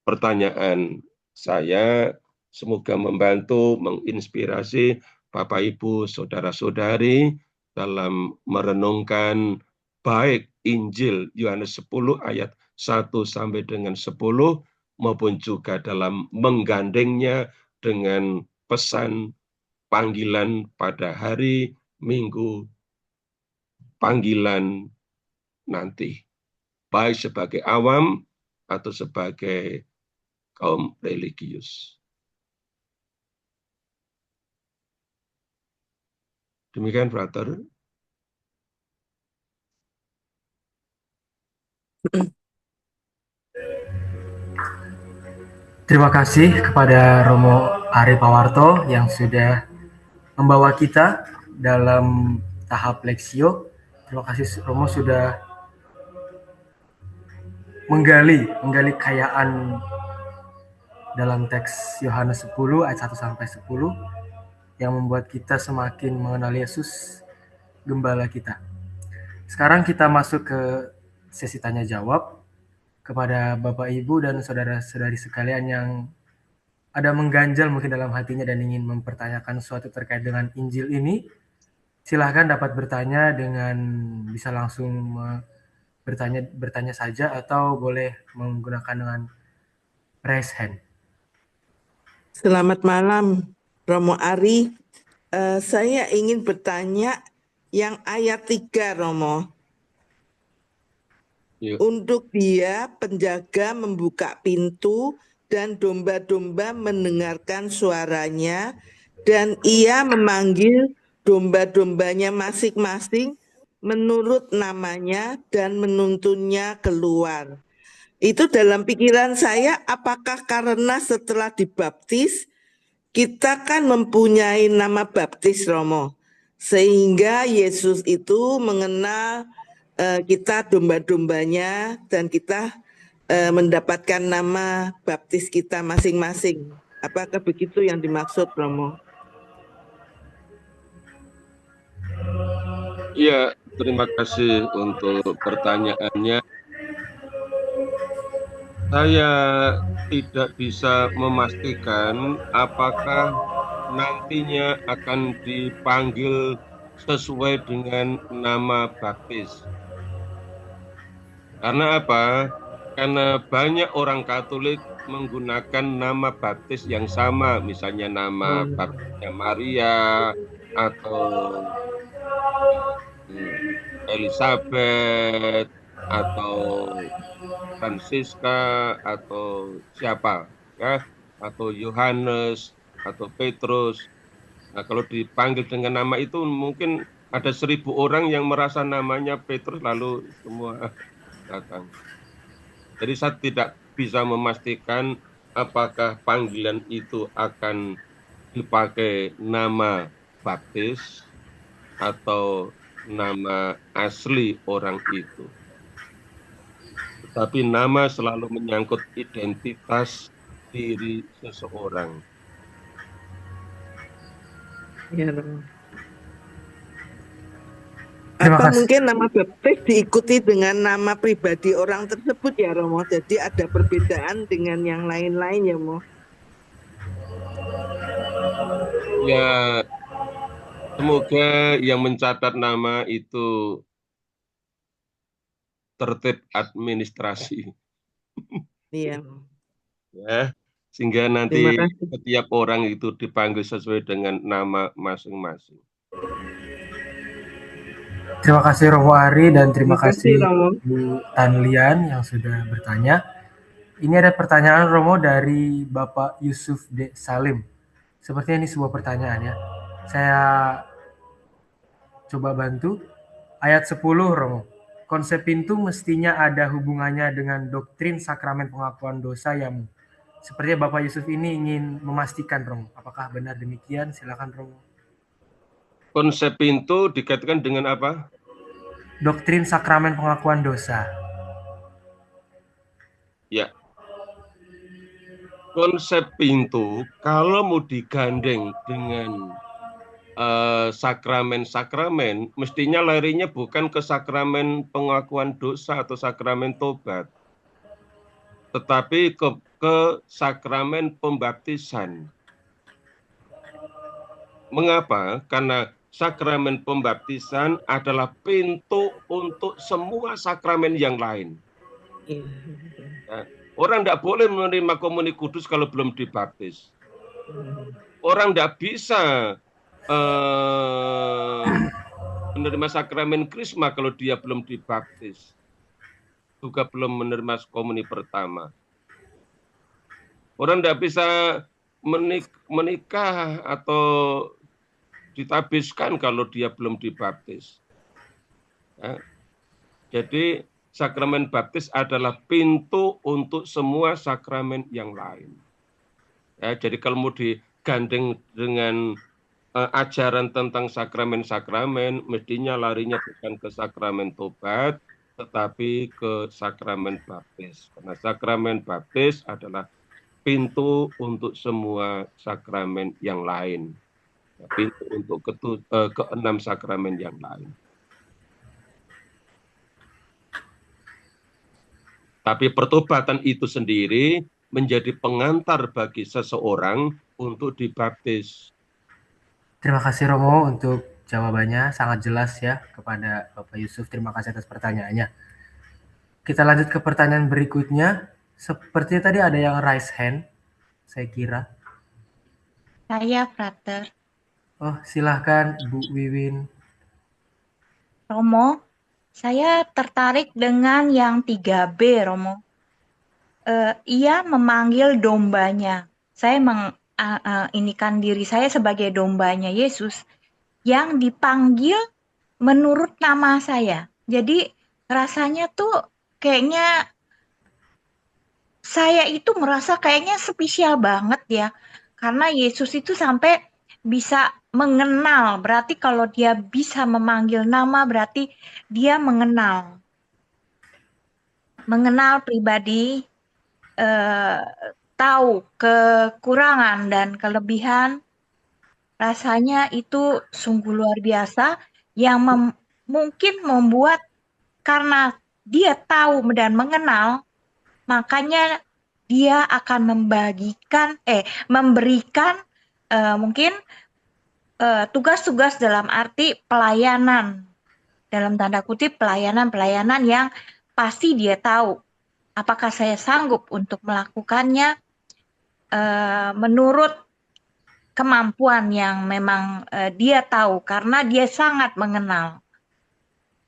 pertanyaan saya, semoga membantu, menginspirasi Bapak, Ibu, Saudara-saudari dalam merenungkan baik Injil Yohanes 10 ayat 1 sampai dengan 10, maupun juga dalam menggandengnya dengan pesan panggilan pada hari Minggu, panggilan nanti, baik sebagai awam atau sebagai kaum religius. Demikian, Brother. Terima kasih kepada Romo Ari Pawarto yang sudah membawa kita dalam tahap Lexio. Terima kasih Romo sudah menggali kekayaan dalam teks Yohanes 10 ayat 1 sampai 10 yang membuat kita semakin mengenal Yesus, gembala kita. Sekarang kita masuk ke sesi tanya jawab kepada Bapak Ibu dan saudara-saudari sekalian yang ada mengganjal mungkin dalam hatinya dan ingin mempertanyakan sesuatu terkait dengan Injil ini. Silahkan dapat bertanya dengan bisa langsung bertanya saja atau boleh menggunakan dengan raise hand. Selamat malam, Romo Ari. Saya ingin bertanya yang ayat 3, Romo. Yuk. Untuk dia penjaga membuka pintu dan domba-domba mendengarkan suaranya dan ia memanggil domba-dombanya masing-masing menurut namanya dan menuntunnya keluar. Itu dalam pikiran saya, apakah karena setelah dibaptis kita kan mempunyai nama baptis, Romo, sehingga Yesus itu mengenal kita domba-dombanya dan kita mendapatkan nama baptis kita masing-masing. Apakah begitu yang dimaksud, Romo? Ya, terima kasih untuk pertanyaannya. Saya tidak bisa memastikan apakah nantinya akan dipanggil sesuai dengan nama baptis. Karena apa? Karena banyak orang Katolik menggunakan nama baptis yang sama, misalnya nama baptisnya Maria atau Elizabeth atau Francisca atau siapa, ya, atau Yohanes atau Petrus. Nah, kalau dipanggil dengan nama itu mungkin ada 1000 orang yang merasa namanya Petrus lalu semua datang. Jadi saya tidak bisa memastikan apakah panggilan itu akan dipakai nama baptis atau nama asli orang itu. Tetapi nama selalu menyangkut identitas diri seseorang. Ya, Romo. Terima Atau kasih. mungkin nama baptis diikuti dengan nama pribadi orang tersebut ya, Romo. Jadi ada perbedaan dengan yang lain-lain ya, Mo. Ya, semoga yang mencatat nama itu tertib administrasi. Iya. Ya, sehingga nanti Terima kasih. setiap orang itu dipanggil sesuai dengan nama masing-masing. Terima kasih Romo Ari dan terima kasih Romo. Bu Tanlian yang sudah bertanya. Ini ada pertanyaan Romo dari Bapak Yusuf D. Salim. Sepertinya ini sebuah pertanyaan ya. Saya coba bantu. Ayat 10 Romo. Konsep pintu mestinya ada hubungannya dengan doktrin sakramen pengakuan dosa yang sepertinya Bapak Yusuf ini ingin memastikan Romo. Apakah benar demikian? Silakan Romo. Konsep pintu dikaitkan dengan apa? Doktrin sakramen pengakuan dosa. Ya. Konsep pintu kalau mau digandeng dengan sakramen-sakramen, mestinya larinya bukan ke sakramen pengakuan dosa atau sakramen tobat, tetapi ke sakramen pembaptisan. Mengapa? Karena sakramen pembaptisan adalah pintu untuk semua sakramen yang lain. Ya, orang tidak boleh menerima komuni kudus kalau belum dibaptis. Orang tidak bisa menerima sakramen krisma kalau dia belum dibaptis. juga belum menerima komuni pertama. Orang tidak bisa menikah atau ditabiskan kalau dia belum dibaptis. Ya. Jadi sakramen baptis adalah pintu untuk semua sakramen yang lain. Ya, jadi kalau mau digandeng dengan ajaran tentang sakramen-sakramen, mestinya larinya bukan ke sakramen tobat, tetapi ke sakramen baptis. Karena sakramen baptis adalah pintu untuk semua sakramen yang lain. Pintu untuk keenam sakramen yang lain. Tapi pertobatan itu sendiri menjadi pengantar bagi seseorang untuk dibaptis. Terima kasih Romo untuk jawabannya, sangat jelas ya kepada Bapak Yusuf. Terima kasih atas pertanyaannya. Kita lanjut ke pertanyaan berikutnya. Sepertinya tadi ada yang raise hand, saya kira. Saya, Frater. Oh, silahkan Bu Wiwin. Romo, saya tertarik dengan yang 3B, Romo. Ia memanggil dombanya. Saya inikan diri saya sebagai dombanya Yesus yang dipanggil menurut nama saya. Jadi rasanya tuh kayaknya saya itu merasa kayaknya spesial banget ya. Karena Yesus itu sampai bisa mengenal. Berarti kalau dia bisa memanggil nama berarti dia mengenal. Mengenal pribadi, tahu kekurangan dan kelebihan, rasanya itu sungguh luar biasa yang mungkin membuat karena dia tahu dan mengenal, makanya dia akan memberikan mungkin tugas-tugas dalam arti pelayanan, dalam tanda kutip pelayanan yang pasti dia tahu. Apakah saya sanggup untuk melakukannya menurut kemampuan yang memang dia tahu karena dia sangat mengenal.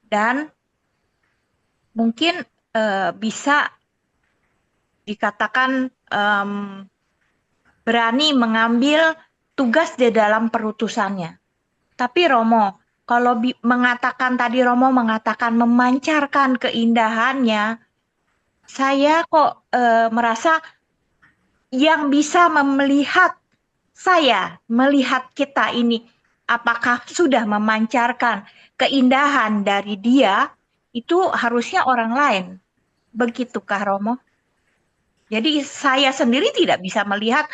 Dan mungkin bisa dikatakan berani mengambil tugas di dalam perutusannya. Tapi Romo, kalau Romo mengatakan memancarkan keindahannya, saya kok merasa yang bisa melihat kita ini, apakah sudah memancarkan keindahan dari dia, itu harusnya orang lain. Begitukah Romo? Jadi saya sendiri tidak bisa melihat,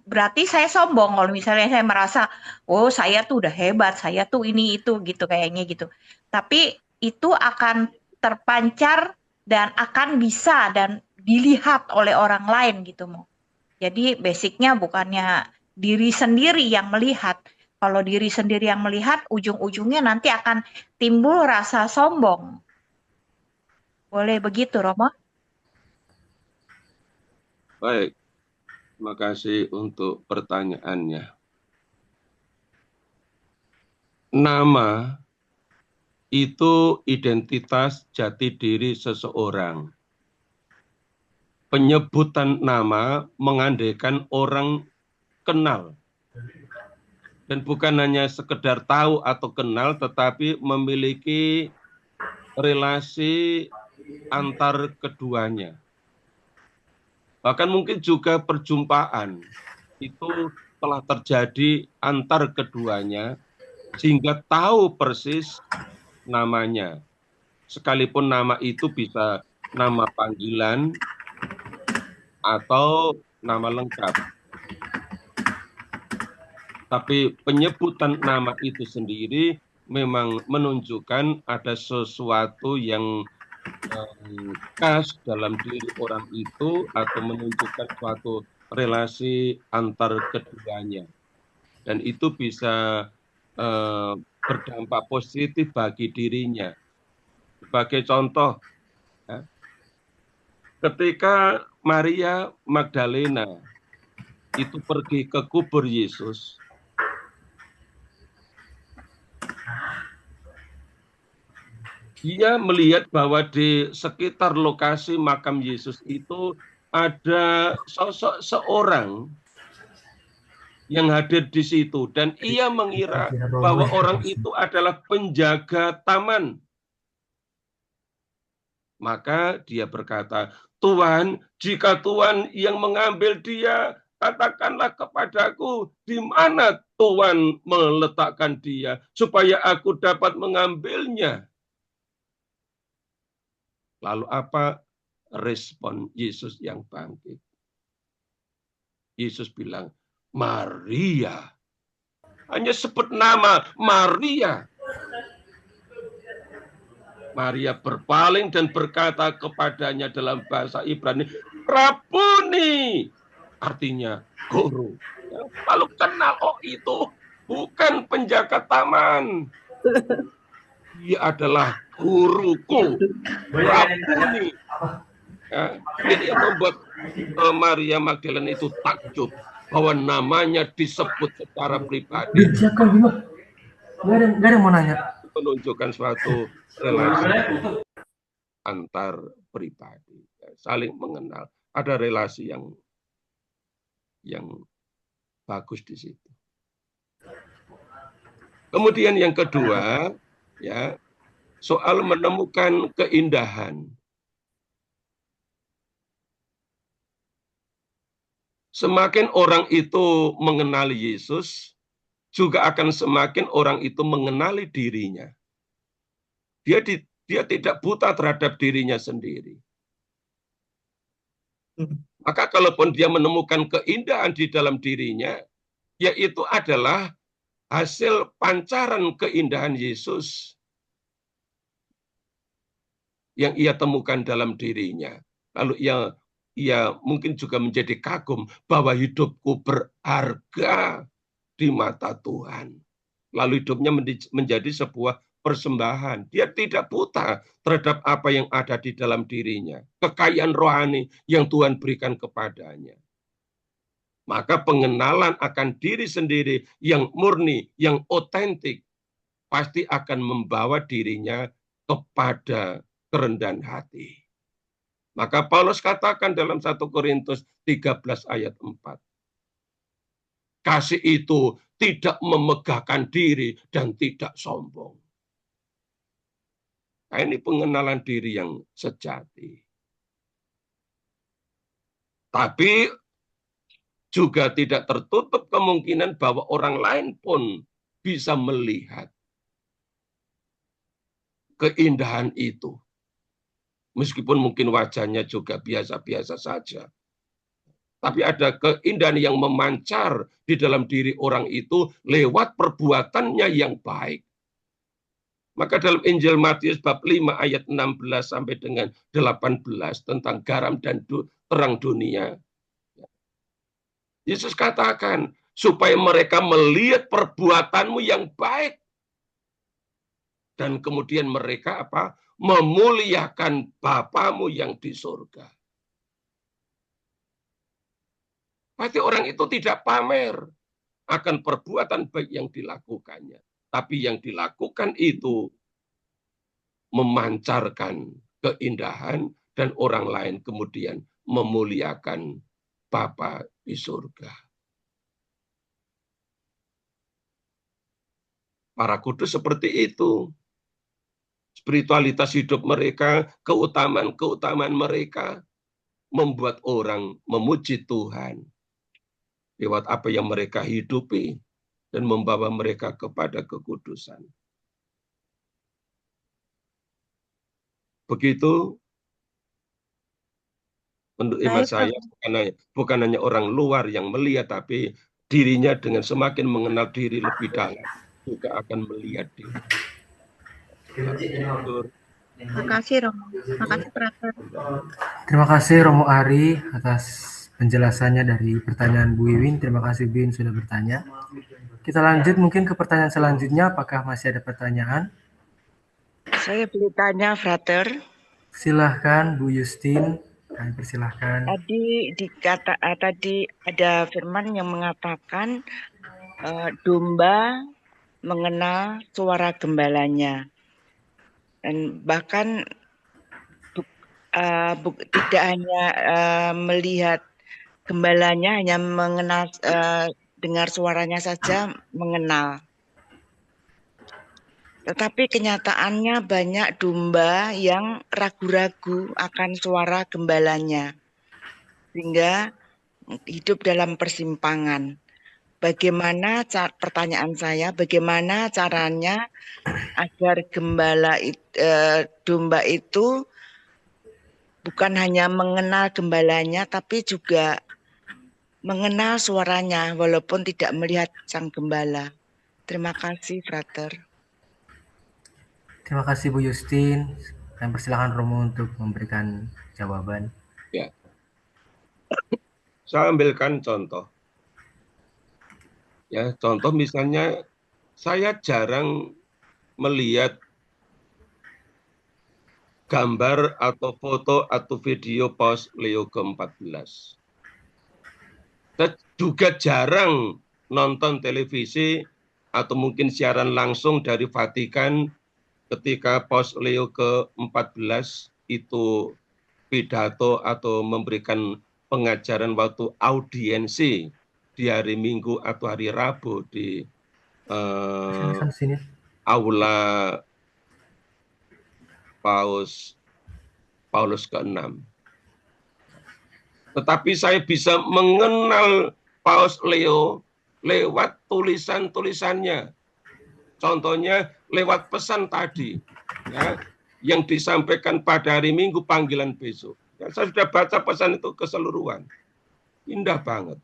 berarti saya sombong kalau misalnya saya merasa, oh saya tuh udah hebat, saya tuh ini itu gitu kayaknya gitu. Tapi itu akan terpancar dan akan bisa dan dilihat oleh orang lain gitu Mo. Jadi basicnya bukannya diri sendiri yang melihat. Kalau diri sendiri yang melihat, ujung-ujungnya nanti akan timbul rasa sombong. Boleh begitu Romo? Baik, terima kasih untuk pertanyaannya. Nama itu identitas jati diri seseorang. Penyebutan nama mengandaikan orang kenal. Dan bukan hanya sekedar tahu atau kenal, tetapi memiliki relasi antar keduanya. Bahkan mungkin juga perjumpaan itu telah terjadi antar keduanya, sehingga tahu persis namanya. Sekalipun nama itu bisa nama panggilan atau nama lengkap. Tapi penyebutan nama itu sendiri memang menunjukkan ada sesuatu yang khas dalam diri orang itu atau menunjukkan suatu relasi antar keduanya. Dan itu bisa berdampak positif bagi dirinya. Sebagai contoh, ya, ketika Maria Magdalena itu pergi ke kubur Yesus, Ia melihat bahwa di sekitar lokasi makam Yesus itu ada sosok seorang yang hadir di situ, dan ia mengira bahwa orang itu adalah penjaga taman. Maka dia berkata, "Tuhan, jika Tuhan yang mengambil dia, katakanlah kepadaku di mana Tuhan meletakkan dia, supaya aku dapat mengambilnya." Lalu apa respon Yesus yang bangkit? Yesus bilang, "Maria." Hanya sebut nama Maria. Maria berpaling dan berkata kepadanya dalam bahasa Ibrani, "Rabuni," artinya guru. Lalu kenal, oh itu bukan penjaga taman. Dia adalah guruku, Rabuni. Ya, ini yang membuat Maria Magdalena itu takjub bahwa namanya disebut secara pribadi. Nggak ada mau nanya. Menunjukkan suatu relasi antar pribadi, saling mengenal, ada relasi yang bagus di situ. Kemudian yang kedua, ya, soal menemukan keindahan. Semakin orang itu mengenali Yesus, juga akan semakin orang itu mengenali dirinya. Dia tidak buta terhadap dirinya sendiri. Maka kalaupun dia menemukan keindahan di dalam dirinya, yaitu adalah hasil pancaran keindahan Yesus yang ia temukan dalam dirinya. Lalu ia mungkin juga menjadi kagum bahwa hidupku berharga di mata Tuhan. Lalu hidupnya menjadi sebuah persembahan. Dia tidak buta terhadap apa yang ada di dalam dirinya. Kekayaan rohani yang Tuhan berikan kepadanya. Maka pengenalan akan diri sendiri yang murni, yang otentik, pasti akan membawa dirinya kepada kerendahan hati. Maka Paulus katakan dalam 1 Korintus 13 ayat 4. Kasih itu tidak memegahkan diri dan tidak sombong. Nah, ini pengenalan diri yang sejati. Tapi juga tidak tertutup kemungkinan bahwa orang lain pun bisa melihat keindahan itu. Meskipun mungkin wajahnya juga biasa-biasa saja. Tapi ada keindahan yang memancar di dalam diri orang itu lewat perbuatannya yang baik. Maka dalam Injil Matius bab 5 ayat 16 sampai dengan 18 tentang garam dan terang dunia. Yesus katakan, supaya mereka melihat perbuatanmu yang baik. Dan kemudian mereka memuliakan Bapamu yang di surga. Pasti orang itu tidak pamer akan perbuatan baik yang dilakukannya. Tapi yang dilakukan itu memancarkan keindahan dan orang lain kemudian memuliakan Bapa di surga. Para kudus seperti itu. Spiritualitas hidup mereka, keutamaan mereka membuat orang memuji Tuhan lewat apa yang mereka hidupi dan membawa mereka kepada kekudusan. Begitu menurut iman saya, bukan hanya orang luar yang melihat, tapi dirinya dengan semakin mengenal diri lebih dalam juga akan melihat diri. Terima kasih Romo. Terima kasih Frater. Terima kasih Romo Ari atas penjelasannya dari pertanyaan Bu Iwin. Terima kasih Bu Iwin sudah bertanya. Kita lanjut mungkin ke pertanyaan selanjutnya. Apakah masih ada pertanyaan? Saya boleh tanya, Frater. Silahkan Bu Justin. Kami persilahkan. Tadi ada firman yang mengatakan domba mengenal suara gembalanya. Dan bahkan tidak hanya melihat gembalanya, hanya mengenal, dengar suaranya saja mengenal. Tetapi kenyataannya banyak domba yang ragu-ragu akan suara gembalanya, sehingga hidup dalam persimpangan. Pertanyaan saya, bagaimana caranya agar domba itu bukan hanya mengenal gembalanya, tapi juga mengenal suaranya, walaupun tidak melihat sang gembala. Terima kasih, Frater. Terima kasih Bu Justin. Dan persilakan Romo untuk memberikan jawaban. Ya. Saya ambilkan contoh. Ya, contoh misalnya saya jarang melihat gambar atau foto atau video Paus Leo ke-14. Saya juga jarang nonton televisi atau mungkin siaran langsung dari Vatikan ketika Paus Leo ke-14 itu pidato atau memberikan pengajaran waktu audiensi di hari Minggu atau hari Rabu di aula Paulus ke-6. Tetapi saya bisa mengenal Paus Leo lewat tulisan-tulisannya. Contohnya lewat pesan tadi, ya, yang disampaikan pada hari Minggu panggilan besok. Ya, saya sudah baca pesan itu keseluruhan. Indah banget.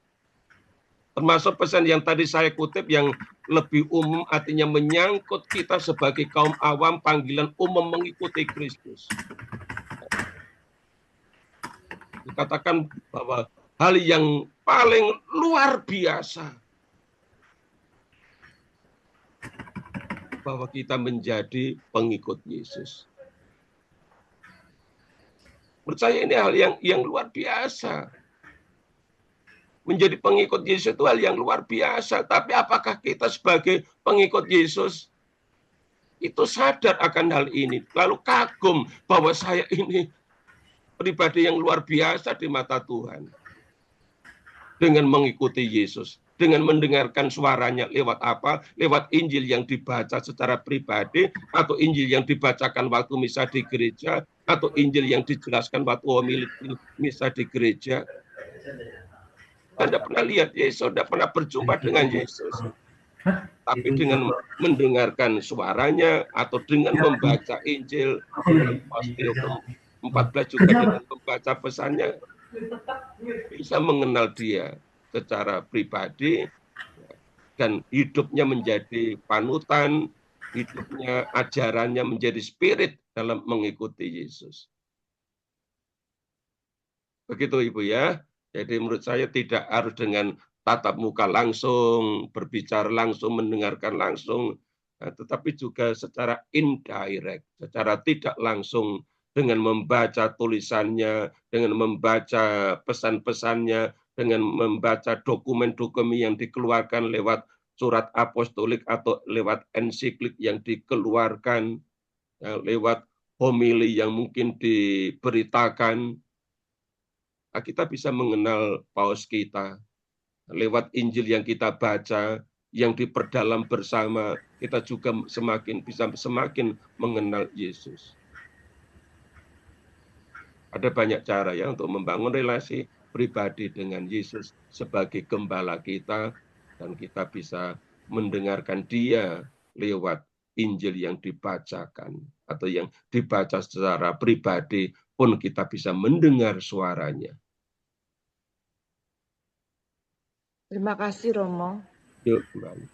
Termasuk pesan yang tadi saya kutip yang lebih umum, artinya menyangkut kita sebagai kaum awam, panggilan umum mengikuti Kristus. Dikatakan bahwa hal yang paling luar biasa bahwa kita menjadi pengikut Yesus. Menurut saya ini hal yang luar biasa. Menjadi pengikut Yesus itu hal yang luar biasa. Tapi apakah kita sebagai pengikut Yesus itu sadar akan hal ini? Lalu kagum bahwa saya ini pribadi yang luar biasa di mata Tuhan. Dengan mengikuti Yesus. Dengan mendengarkan suaranya lewat apa? Lewat Injil yang dibaca secara pribadi, atau Injil yang dibacakan waktu misa di gereja, atau Injil yang dijelaskan waktu homili misa di gereja. Anda pernah lihat Yesus, Anda pernah berjumpa dengan Yesus. Tapi dengan mendengarkan suaranya, atau dengan membaca Injil, pasti 14 juga dengan membaca pesannya, bisa mengenal dia secara pribadi, dan hidupnya menjadi panutan, hidupnya, ajarannya menjadi spirit dalam mengikuti Yesus. Begitu Ibu ya. Jadi menurut saya tidak harus dengan tatap muka langsung, berbicara langsung, mendengarkan langsung, tetapi juga secara indirect, secara tidak langsung, dengan membaca tulisannya, dengan membaca pesan-pesannya, dengan membaca dokumen-dokumen yang dikeluarkan lewat surat apostolik atau lewat ensiklik yang dikeluarkan, lewat homili yang mungkin diberitakan. Kita bisa mengenal Paus kita lewat Injil yang kita baca, yang diperdalam bersama, kita juga bisa semakin mengenal Yesus. Ada banyak cara ya untuk membangun relasi pribadi dengan Yesus sebagai gembala kita, dan kita bisa mendengarkan dia lewat Injil yang dibacakan atau yang dibaca secara pribadi pun kita bisa mendengar suaranya. Terima kasih Romo. Yuk, kembali.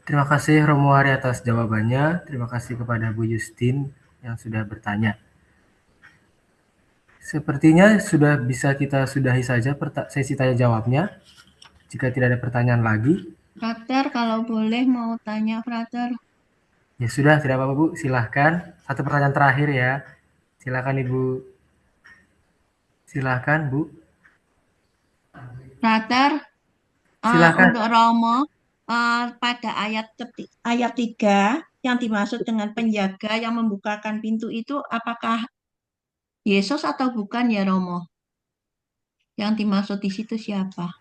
Terima kasih Romo Hari atas jawabannya. Terima kasih kepada Bu Justin yang sudah bertanya. Sepertinya sudah bisa kita sudahi saja sesi tanya jawabnya. Jika tidak ada pertanyaan lagi. Frater, kalau boleh mau tanya, Frater. Ya sudah, tidak apa-apa Bu. Silahkan. Satu pertanyaan terakhir ya. Silahkan Ibu. Silahkan Bu. Frater, silahkan. Untuk Romo, pada ayat 3 yang dimaksud dengan penjaga yang membukakan pintu itu apakah Yesus atau bukan ya Romo? Yang dimaksud di situ siapa?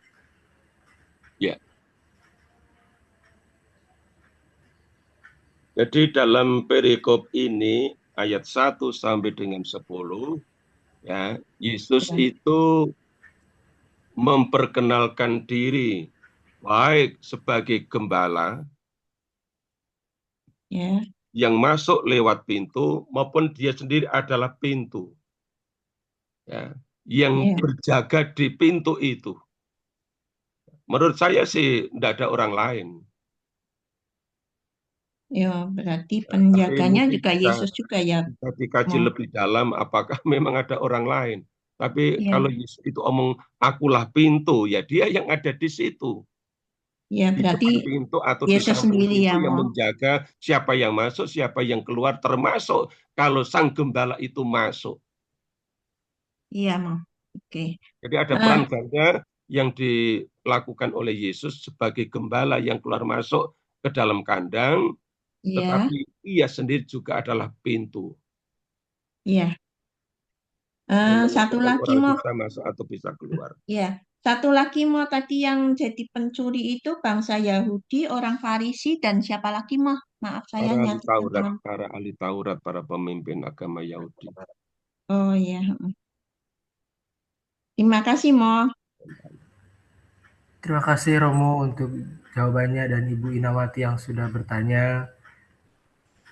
Ya. Jadi dalam perikop ini ayat 1 sampai dengan 10 ya, Yesus itu memperkenalkan diri baik sebagai gembala Ya. yang masuk lewat pintu maupun dia sendiri adalah pintu ya, yang berjaga di pintu itu. Menurut saya sih tidak ada orang lain. Ya, berarti Tapi penjaganya mungkin juga Yesus juga ya. bisa dikaji lebih dalam apakah memang ada orang lain. Tapi Iya. kalau Yesus itu omong akulah pintu, ya dia yang ada di situ. Ya, Di berarti depan pintu atau di Yesus samping sendiri pintu yang yang menjaga siapa yang masuk, siapa yang keluar, termasuk kalau sang gembala itu masuk. Iya, Mau. Oke. Jadi ada peran ganda yang dilakukan oleh Yesus sebagai gembala yang keluar masuk ke dalam kandang, Iya. tetapi ia sendiri juga adalah pintu. Iya. Yang Satu menentukan lagi orang mau, bisa masuk atau bisa keluar. ya. Satu lagi mau tadi yang jadi pencuri itu bangsa Yahudi, orang Farisi, dan siapa lagi mau? Maaf saya Para ahli nyatet Taurat, teman. para ahli Taurat, para pemimpin agama Yahudi. Oh iya. Terima kasih Mo. Terima kasih Romo untuk jawabannya dan Ibu Inawati yang sudah bertanya.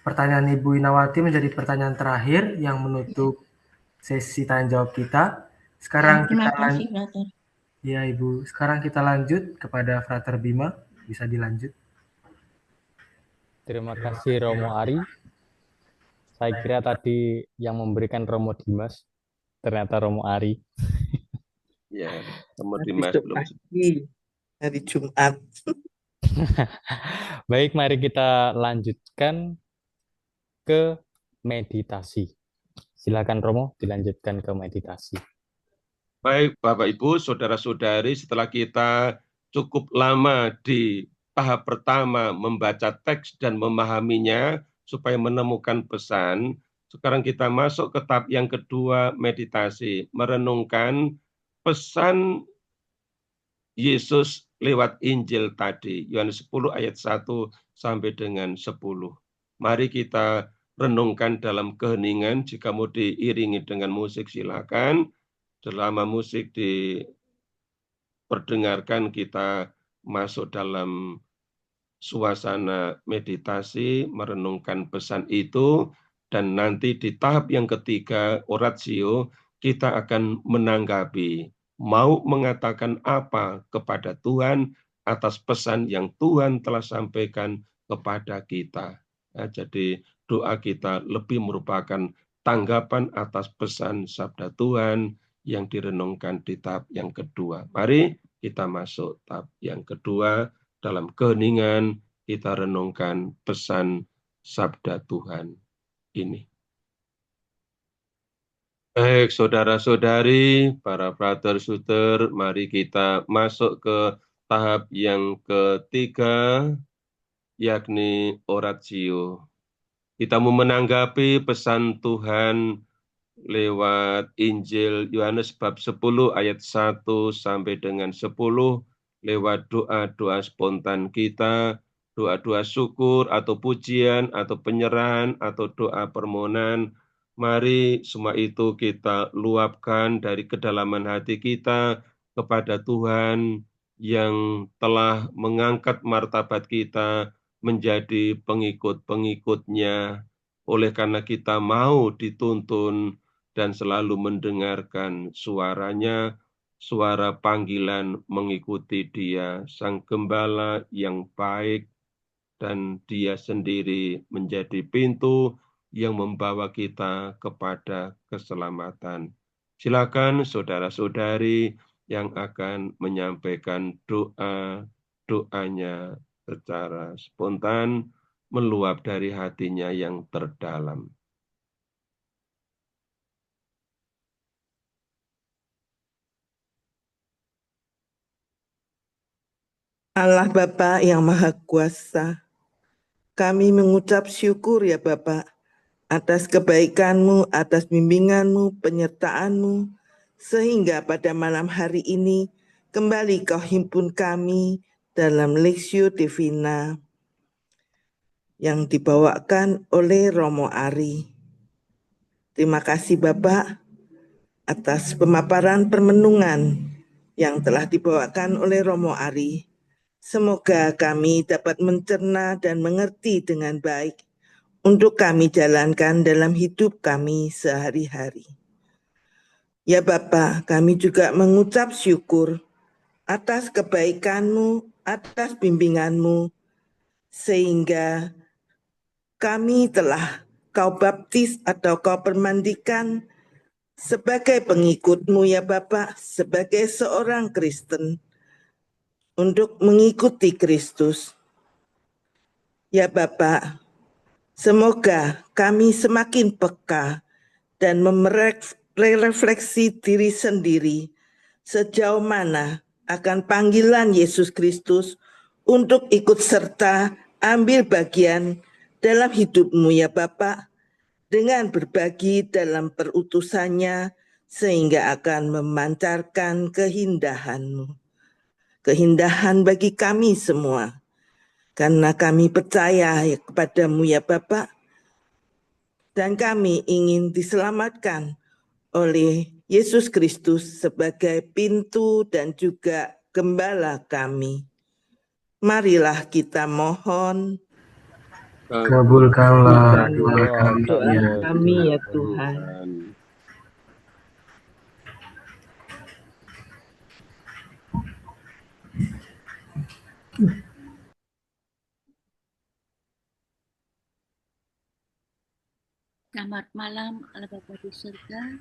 Pertanyaan Ibu Inawati menjadi pertanyaan terakhir yang menutup sesi tanya jawab kita. Sekarang Terima kita kasih, Brother. Ya Ibu, sekarang kita lanjut kepada Frater Bima. Bisa dilanjut. Terima kasih Romo Ari. Saya kira tadi yang memberikan Romo Dimas, ternyata Romo Ari. Ya, Romo Dimas belum. Hari Jumat. Baik, mari kita lanjutkan ke meditasi. Silakan Romo, dilanjutkan ke meditasi. Baik, Bapak Ibu, saudara-saudari, setelah kita cukup lama di tahap pertama membaca teks dan memahaminya supaya menemukan pesan, sekarang kita masuk ke tahap yang kedua, meditasi, merenungkan pesan Yesus lewat Injil tadi, Yohanes 10 ayat 1 sampai dengan 10. Mari kita renungkan dalam keheningan, jika mau diiringi dengan musik silakan. Selama musik diperdengarkan, kita masuk dalam suasana meditasi, merenungkan pesan itu, dan nanti di tahap yang ketiga, oratio, kita akan menanggapi, mau mengatakan apa kepada Tuhan atas pesan yang Tuhan telah sampaikan kepada kita. Ya, jadi doa kita lebih merupakan tanggapan atas pesan sabda Tuhan yang direnungkan di tahap yang kedua. Mari kita masuk tahap yang kedua, dalam keheningan kita renungkan pesan sabda Tuhan ini. Baik, saudara-saudari, para brother suster, mari kita masuk ke tahap yang ketiga, yakni oratio. Kita mau menanggapi pesan Tuhan lewat Injil Yohanes bab 10 ayat 1 sampai dengan 10, lewat doa-doa spontan kita, doa-doa syukur atau pujian atau penyerahan atau doa permohonan. Mari semua itu kita luapkan dari kedalaman hati kita kepada Tuhan yang telah mengangkat martabat kita menjadi pengikut-pengikutnya. Oleh karena kita mau dituntun dan selalu mendengarkan suaranya, suara panggilan mengikuti Dia, Sang Gembala yang baik, dan Dia sendiri menjadi pintu yang membawa kita kepada keselamatan. Silakan saudara-saudari yang akan menyampaikan doanya secara spontan, meluap dari hatinya yang terdalam. Allah Bapa yang Maha Kuasa, Kami mengucap syukur ya Bapak atas kebaikan-Mu, atas bimbingan-Mu, penyertaan-Mu, sehingga pada malam hari ini kembali Kau himpun kami dalam Lexio Divina yang dibawakan oleh Romo Ari. Terima kasih Bapak atas pemaparan permenungan yang telah dibawakan oleh Romo Ari. Semoga kami dapat mencerna dan mengerti dengan baik untuk kami jalankan dalam hidup kami sehari-hari. Ya Bapa, kami juga mengucap syukur atas kebaikan-Mu, atas bimbingan-Mu, sehingga kami telah Kau baptis atau Kau permandikan sebagai pengikut-Mu ya Bapa, sebagai seorang Kristen, untuk mengikuti Kristus. Ya Bapa, semoga kami semakin peka dan merefleksi diri sendiri sejauh mana akan panggilan Yesus Kristus untuk ikut serta ambil bagian dalam hidup-Mu ya Bapa, dengan berbagi dalam perutusannya sehingga akan memancarkan keindahan-Mu. Keindahan bagi kami semua, karena kami percaya kepada-Mu ya Bapa, dan kami ingin diselamatkan oleh Yesus Kristus sebagai pintu dan juga gembala kami. Marilah kita mohon. Kabulkanlah doa kami ya Tuhan. Selamat malam, Allah Bapa di surga.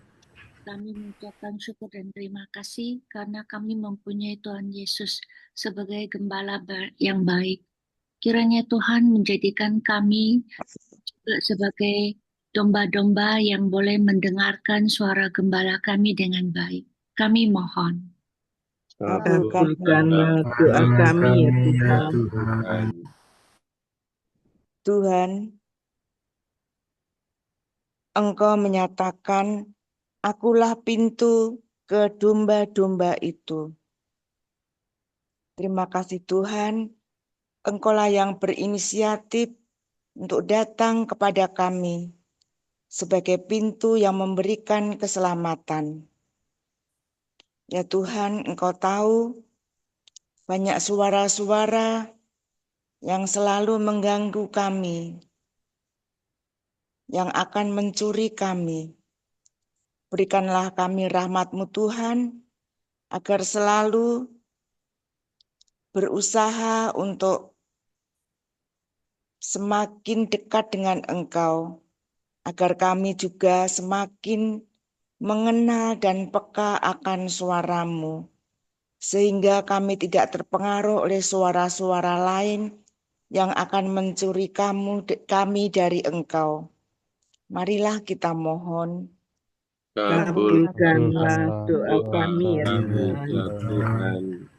Kami mengucapkan syukur dan terima kasih karena kami mempunyai Tuhan Yesus sebagai gembala yang baik. Kiranya Tuhan menjadikan kami juga sebagai domba-domba yang boleh mendengarkan suara gembala kami dengan baik. Kami mohon. Kabulkanlah doa kami ya Tuhan. Tuhan, Engkau menyatakan, akulah pintu ke domba-domba itu. Terima kasih Tuhan, Engkaulah yang berinisiatif untuk datang kepada kami sebagai pintu yang memberikan keselamatan. Ya Tuhan, Engkau tahu banyak suara-suara yang selalu mengganggu kami, yang akan mencuri kami. Berikanlah kami rahmat-Mu Tuhan, agar selalu berusaha untuk semakin dekat dengan Engkau, agar kami juga semakin mengenal dan peka akan suara-Mu, sehingga kami tidak terpengaruh oleh suara-suara lain yang akan mencuri kami dari Engkau. Marilah kita mohon. Kabulkanlah doa kami ya Tuhan.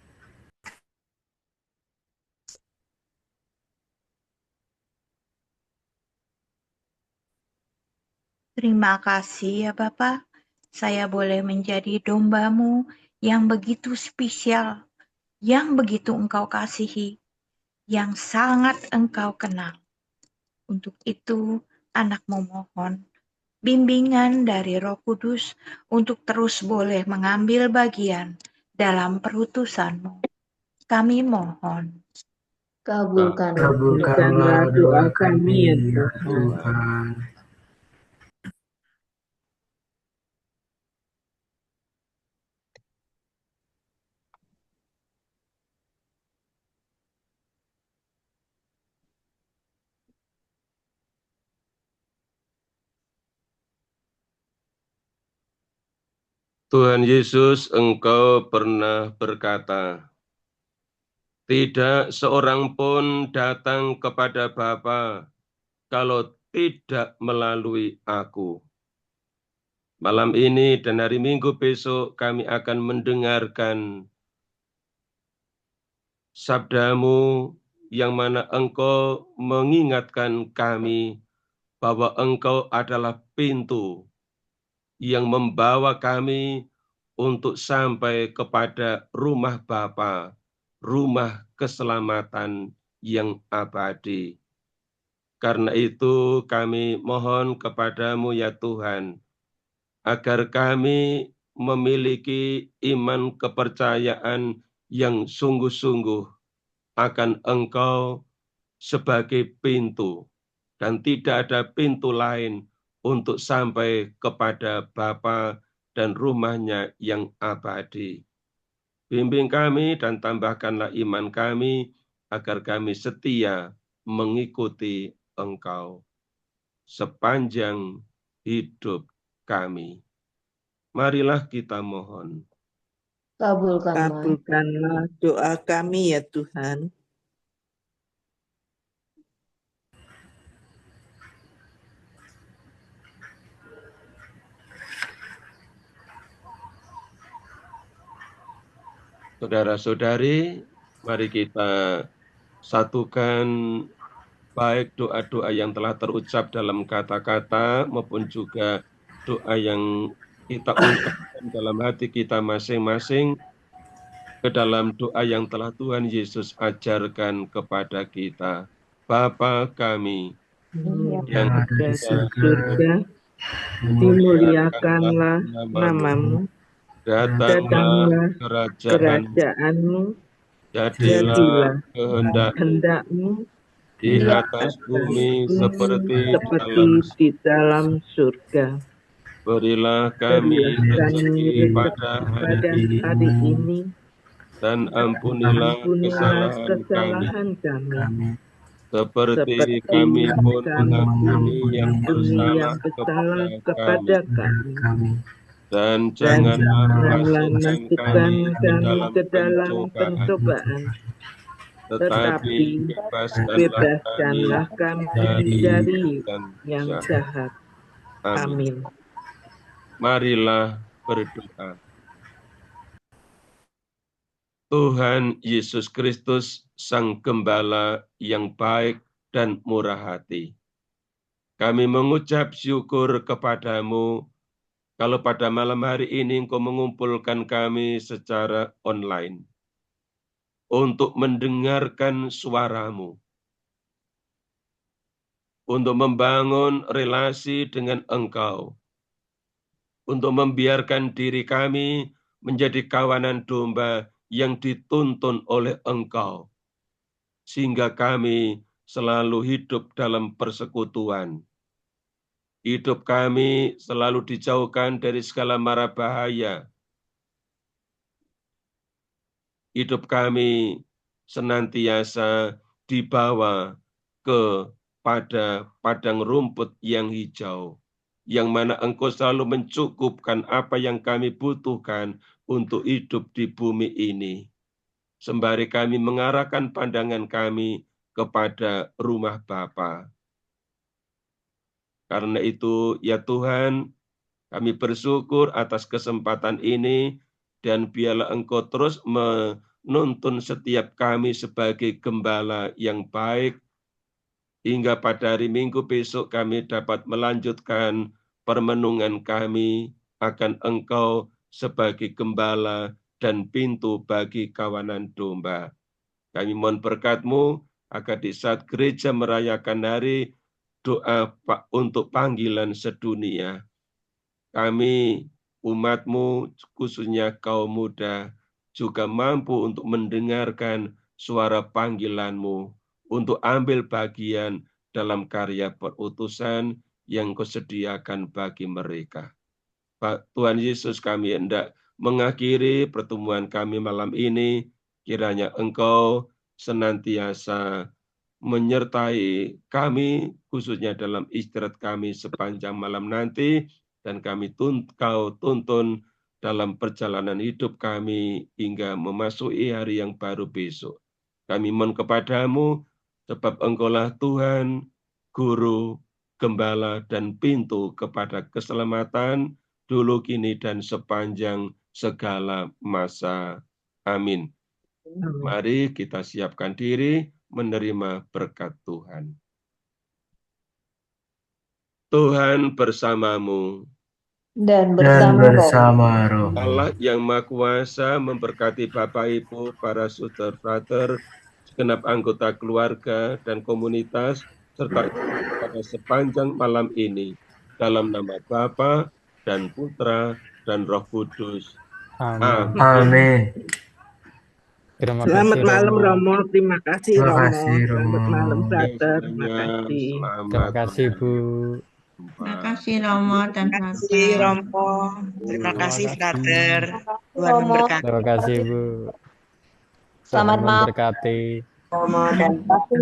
Terima kasih ya Bapak. Saya boleh menjadi domba-Mu yang begitu spesial, yang begitu Engkau kasihi, yang sangat Engkau kenal. Untuk itu, anak-Mu mohon bimbingan dari Roh Kudus untuk terus boleh mengambil bagian dalam perutusan-Mu. Kami mohon. Kabulkanlah doa kami ya Tuhan. Tuhan Yesus, Engkau pernah berkata, tidak seorang pun datang kepada Bapa kalau tidak melalui aku. Malam ini dan hari Minggu besok kami akan mendengarkan sabda-Mu yang mana Engkau mengingatkan kami bahwa Engkau adalah pintu yang membawa kami untuk sampai kepada rumah Bapa, rumah keselamatan yang abadi. Karena itu kami mohon kepadamu ya Tuhan, agar kami memiliki iman kepercayaan yang sungguh-sungguh akan Engkau sebagai pintu, dan tidak ada pintu lain untuk sampai kepada Bapa dan rumahnya yang abadi. Bimbing kami dan tambahkanlah iman kami, agar kami setia mengikuti Engkau sepanjang hidup kami. Marilah kita mohon. Kabulkanlah doa kami ya Tuhan. Saudara-saudari, mari kita satukan baik doa-doa yang telah terucap dalam kata-kata maupun juga doa yang kita ungkapkan dalam hati kita masing-masing ke dalam doa yang telah Tuhan Yesus ajarkan kepada kita. Bapa kami yang ada di surga, dimuliakanlah namamu, datanglah kerajaanmu, jadilah kehendakmu di atas bumi seperti di dalam surga. Berilah kami rezeki pada hari ini, dan ampunilah kesalahan kami, seperti kami pun mengampuni yang bersalah kepada kami. Dan janganlah masukkan kami ke dalam pencobaan, tetapi bebaskanlah kami dari yang jahat. Amin. Marilah berdoa. Tuhan Yesus Kristus, Sang Gembala yang baik dan murah hati, kami mengucap syukur kepadamu kalau pada malam hari ini Engkau mengumpulkan kami secara online untuk mendengarkan suara-Mu, untuk membangun relasi dengan Engkau, untuk membiarkan diri kami menjadi kawanan domba yang dituntun oleh Engkau, sehingga kami selalu hidup dalam persekutuan. Hidup kami selalu dijauhkan dari segala mara bahaya. Hidup kami senantiasa dibawa kepada padang rumput yang hijau, yang mana Engkau selalu mencukupkan apa yang kami butuhkan untuk hidup di bumi ini. Sembari kami mengarahkan pandangan kami kepada rumah Bapa. Karena itu, ya Tuhan, kami bersyukur atas kesempatan ini, dan biarlah Engkau terus menuntun setiap kami sebagai gembala yang baik, hingga pada hari Minggu besok kami dapat melanjutkan permenungan kami akan Engkau sebagai gembala dan pintu bagi kawanan domba. Kami mohon berkat-Mu agar di saat gereja merayakan hari doa untuk panggilan sedunia, kami umat-Mu, khususnya kaum muda, juga mampu untuk mendengarkan suara panggilan-Mu, untuk ambil bagian dalam karya perutusan yang Kau sediakan bagi mereka. Tuhan Yesus, kami hendak mengakhiri pertemuan kami malam ini, kiranya Engkau senantiasa menyertai kami, khususnya dalam istirahat kami sepanjang malam nanti, dan kami Kau tuntun dalam perjalanan hidup kami hingga memasuki hari yang baru besok. Kami mohon kepadamu, sebab Engkaulah Tuhan, Guru, Gembala, dan pintu kepada keselamatan, dulu, kini, dan sepanjang segala masa. Amin. Mari kita siapkan diri menerima berkat Tuhan. Tuhan bersamamu. Dan Dan bersama roh. bersama roh. Allah yang Maha Kuasa memberkati Bapak Ibu, para saudara-saudara, segenap anggota keluarga dan komunitas, serta pada sepanjang malam ini, dalam nama Bapa dan Putra dan Roh Kudus. Amin. Amin. Terima Selamat kasih malam Romo. Romo, terima kasih Terima Romo. kasih, Selamat Romo. malam Oke, Frater, terima semuanya kasih. selamat. Terima kasih Bu. Terima kasih Romo dan Terima kasih Frater. Romo. Terima Terima kasih kasih. Frater. Tuhan Romo, memberkati. Terima kasih Bu. Tuhan selamat malam memberkati. Romo dan kasih